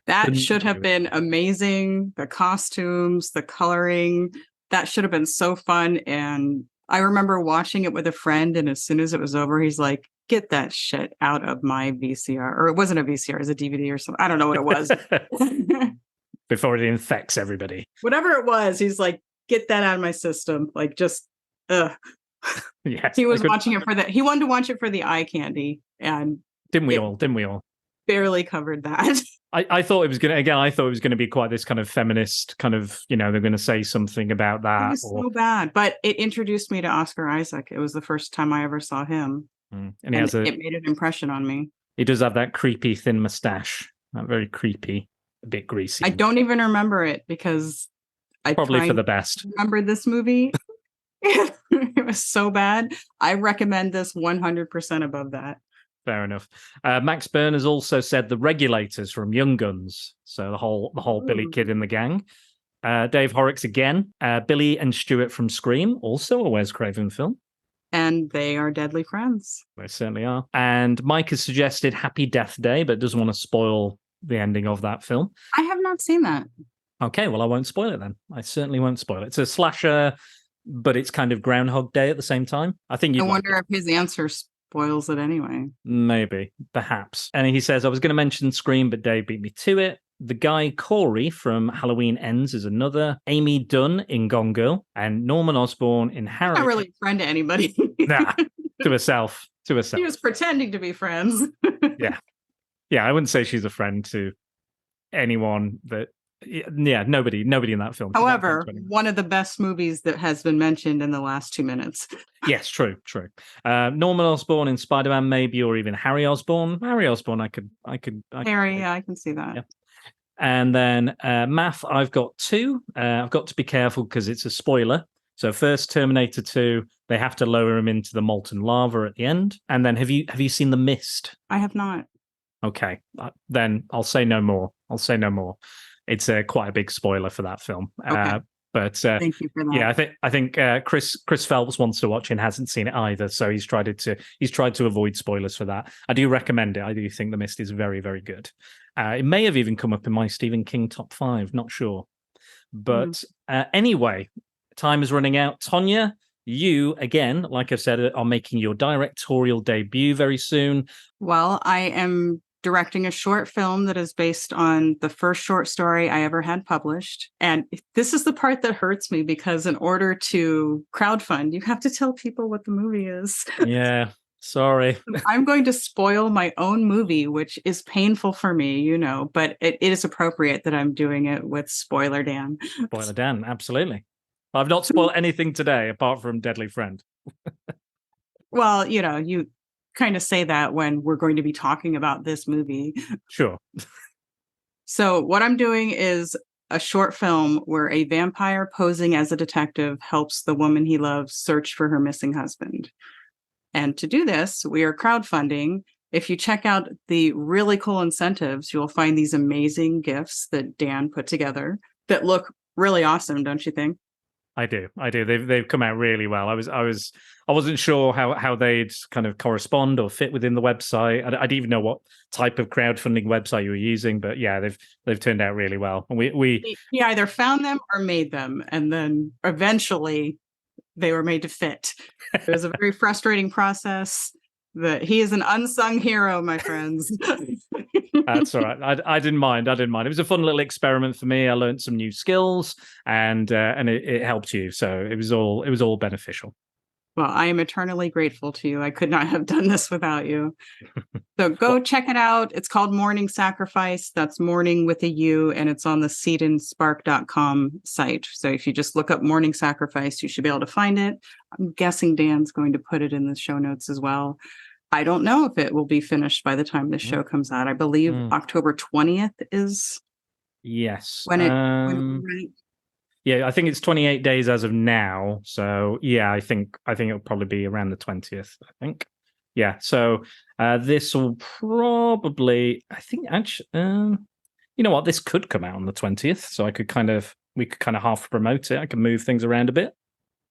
That should have been amazing. The costumes, the coloring, that should have been so fun. And I remember watching it with a friend, and as soon as it was over, he's like, get that shit out of my VCR. Or it wasn't a VCR, it was a DVD or something. I don't know what it was. Before it infects everybody. Whatever it was, he's like, get that out of my system. Like, just, ugh. Yes, he was watching it for that. He wanted to watch it for the eye candy. And didn't we all? Barely covered that. I thought it was going to be quite this kind of feminist kind of, they're going to say something about that. It was so bad, but it introduced me to Oscar Isaac. It was the first time I ever saw him. And it made an impression on me. He does have that creepy thin mustache, that very creepy, a bit greasy. I don't even remember it because I probably for the best. Remember this movie? It was so bad. I recommend this 100% above that. Fair enough. Max Byrne has also said The Regulators from Young Guns. So the whole Billy Kid in the Gang. Dave Horrocks again. Billy and Stuart from Scream, also a Wes Craven film. And they are deadly friends. They certainly are. And Mike has suggested Happy Death Day, but doesn't want to spoil the ending of that film. I have not seen that. Okay, well, I won't spoil it then. I certainly won't spoil it. It's a slasher, but it's kind of Groundhog Day at the same time. I think I wonder if his answer spoils it anyway. Maybe, perhaps. And he says, I was going to mention Scream, but Dave beat me to it. The guy Corey from Halloween Ends is another. Amy Dunn in Gone Girl. And Norman Osborn in Harry. Not really a friend to anybody. Nah, to herself. To herself. She was pretending to be friends. Yeah. Yeah, I wouldn't say she's a friend to anyone that... Yeah, nobody in that film. However, one of the best movies that has been mentioned in the last 2 minutes. Yes, true. Norman Osborn in Spider-Man, maybe, or even Harry Osborn. Harry Osborn, I could. Harry, yeah, I can see that. Yeah. And then math, I've got 2. I've got to be careful because it's a spoiler. So first, Terminator 2, they have to lower him into the molten lava at the end. And then have you seen The Mist? I have not. Okay, then I'll say no more. It's quite a big spoiler for that film. Okay. But thank you for that. Yeah, I think Chris Phelps wants to watch and hasn't seen it either, so he's tried to avoid spoilers for that. I do recommend it. I do think The Mist is very, very good. It may have even come up in my Stephen King top 5, not sure. But anyway, time is running out. Tonya, you again, like I've said, are making your directorial debut very soon. Well, I am directing a short film that is based on the first short story I ever had published. And this is the part that hurts me because in order to crowdfund, you have to tell people what the movie is. Yeah, sorry. I'm going to spoil my own movie, which is painful for me, but it is appropriate that I'm doing it with Spoiler Dan. Spoiler Dan, absolutely. I've not spoiled anything today apart from Deadly Friend. Well, you kind of say that when we're going to be talking about this movie. Sure. So what I'm doing is a short film where a vampire posing as a detective helps the woman he loves search for her missing husband. And to do this, we are crowdfunding. If you check out the really cool incentives, you'll find these amazing gifts that Dan put together that look really awesome, don't you think? I do. They've come out really well. I wasn't sure how they'd kind of correspond or fit within the website. I didn't even know what type of crowdfunding website you were using, but yeah, they've turned out really well. And we either found them or made them, and then eventually they were made to fit. It was a very frustrating process. That he is an unsung hero, my friends. That's all right. I didn't mind. It was a fun little experiment for me. I learned some new skills, and it helped you. So it was all beneficial. Well, I am eternally grateful to you. I could not have done this without you. So go check it out. It's called Mourning Sacrifice. That's Mourning with a U, and it's on the seedandspark.com site. So if you just look up Mourning Sacrifice, you should be able to find it. I'm guessing Dan's going to put it in the show notes as well. I don't know if it will be finished by the time this show comes out. I believe October 20th is when it. Yeah, I think it's 28 days as of now. So yeah, I think it'll probably be around the 20th. I think. Yeah. So this will probably. I think actually, you know what? This could come out on the 20th. So we could kind of half promote it. I can move things around a bit.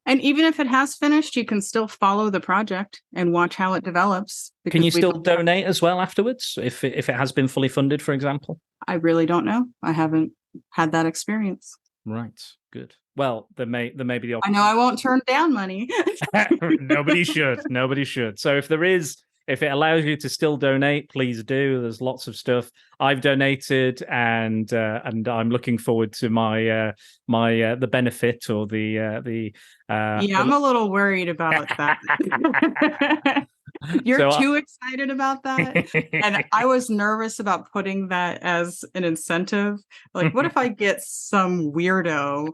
And even if it has finished, you can still follow the project and watch how it develops. Can you still donate as well afterwards if it has been fully funded, for example? I really don't know. I haven't had that experience. Right. Good. Well, there may be the option. I know I won't turn down money. Nobody should. So if it allows you to still donate, please do. There's lots of stuff. I've donated, and I'm looking forward to my the benefit or the. I'm a little worried about that. You're too excited about that, and I was nervous about putting that as an incentive. Like, what if I get some weirdo?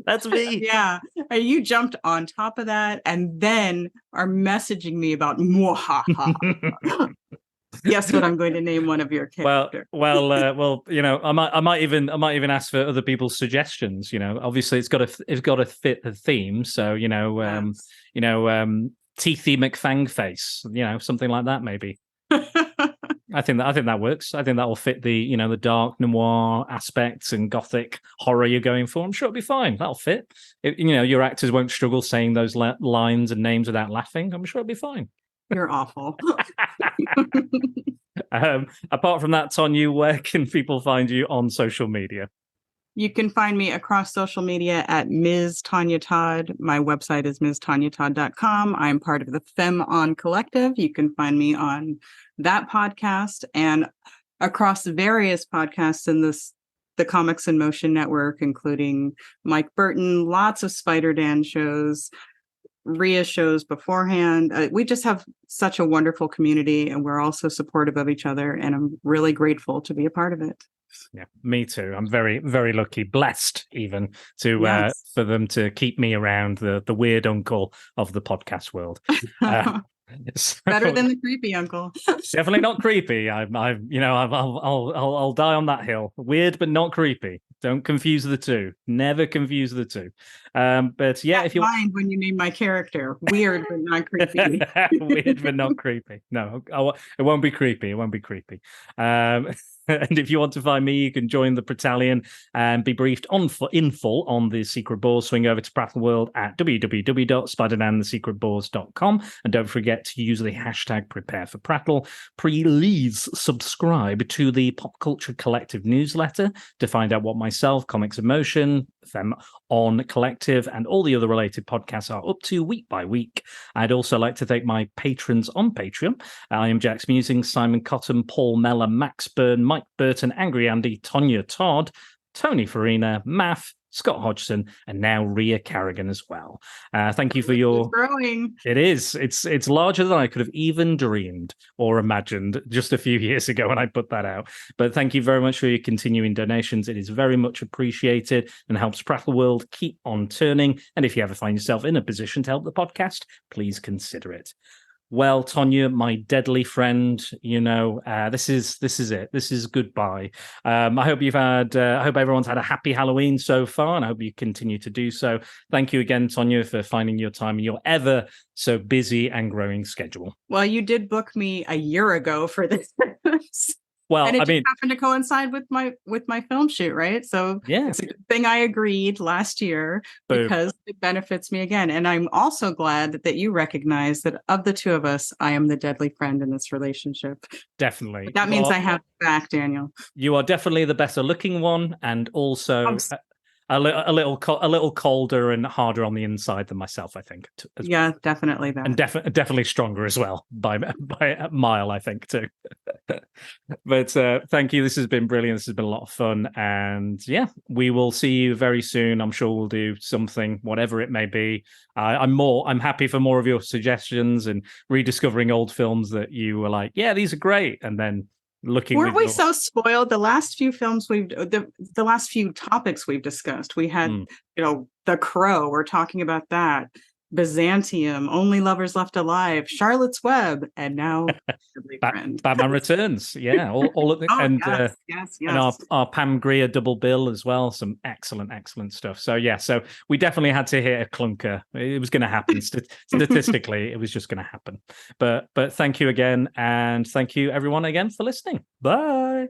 That's me. Yeah, and you jumped on top of that, and then are messaging me about mwahaha. Guess what I'm going to name one of your characters. Well, I might even ask for other people's suggestions. Obviously it's got to fit the theme. So Teethy McFang face, something like that, maybe. I think that works. I think that will fit the the dark noir aspects and gothic horror you're going for. I'm sure it'll be fine. That'll fit. Your actors won't struggle saying those lines and names without laughing. I'm sure it'll be fine. You're awful. Apart from that, Tonya, where can people find you on social media? You can find me across social media at Ms. Tonya Todd. My website is mstonyatodd.com. I'm part of the Femme On Collective. You can find me on that podcast and across various podcasts in the Comics in Motion network, including Mike Burton, lots of Spider-Dan shows, Rhea shows beforehand. We just have such a wonderful community, and we're also supportive of each other, and I'm really grateful to be a part of it. Yeah, me too. I'm very, very lucky, blessed even to Yes. for them to keep me around, the weird uncle of the podcast world. So, Better than the creepy uncle. definitely not creepy. I'll die on that hill. Weird, but not creepy. Don't confuse the two. Never confuse the two. But yeah, if you mind when you name my character, weird but not creepy. weird but not creepy. No, it won't be creepy. It won't be creepy. And if you want to find me, you can join the Prattalion and be briefed in full on the Secret Boars. Swing over to Prattle World at www.spidermanthesecretboars.com. And don't forget to use the hashtag #PrepareForPrattle. Please subscribe to the Pop Culture Collective newsletter to find out what myself, Comics in Motion, Femme On Collective, and all the other related podcasts are up to week by week. I'd also like to thank my patrons on Patreon. I am Jax Musing, Simon Cotton, Paul Meller, Max Byrne, Mike Burton, Angry Andy, Tonya Todd, Tony Farina, Math, Scott Hodgson, and now Rhea Carrigan as well. Thank you for your... growing. It is. It's larger than I could have even dreamed or imagined just a few years ago when I put that out. But thank you very much for your continuing donations. It is very much appreciated and helps Prattle World keep on turning. And if you ever find yourself in a position to help the podcast, please consider it. Well, Tonya, my deadly friend, this is it. This is goodbye. I hope I hope everyone's had a happy Halloween so far, and I hope you continue to do so. Thank you again, Tonya, for finding your time in your ever so busy and growing schedule. Well, you did book me a year ago for this. Well, and it happened to coincide with my film shoot, right? So yeah, it's a good thing I agreed last year because it benefits me again. And I'm also glad that you recognize that of the two of us, I am the deadly friend in this relationship. Definitely. But that means I have back, Daniel. You are definitely the better looking one, and also a little colder and harder on the inside than myself, I think. Yeah, definitely that. And definitely stronger as well by a mile, I think, too. But thank you. This has been brilliant. This has been a lot of fun. And yeah, we will see you very soon. I'm sure we'll do something, whatever it may be. I'm happy for more of your suggestions and rediscovering old films that you were like, yeah, these are great. And then weren't we so spoiled? The last few films the last few topics we've discussed, we had The Crow, we're talking about that, Byzantium, Only Lovers Left Alive, Charlotte's Web, and now Batman Returns. Yeah, all at the yes. And our Pam Grier double bill as well. Some excellent stuff. So yeah, so we definitely had to hit a clunker. It was going to happen statistically. It was just going to happen. But thank you again, and thank you everyone again for listening. Bye.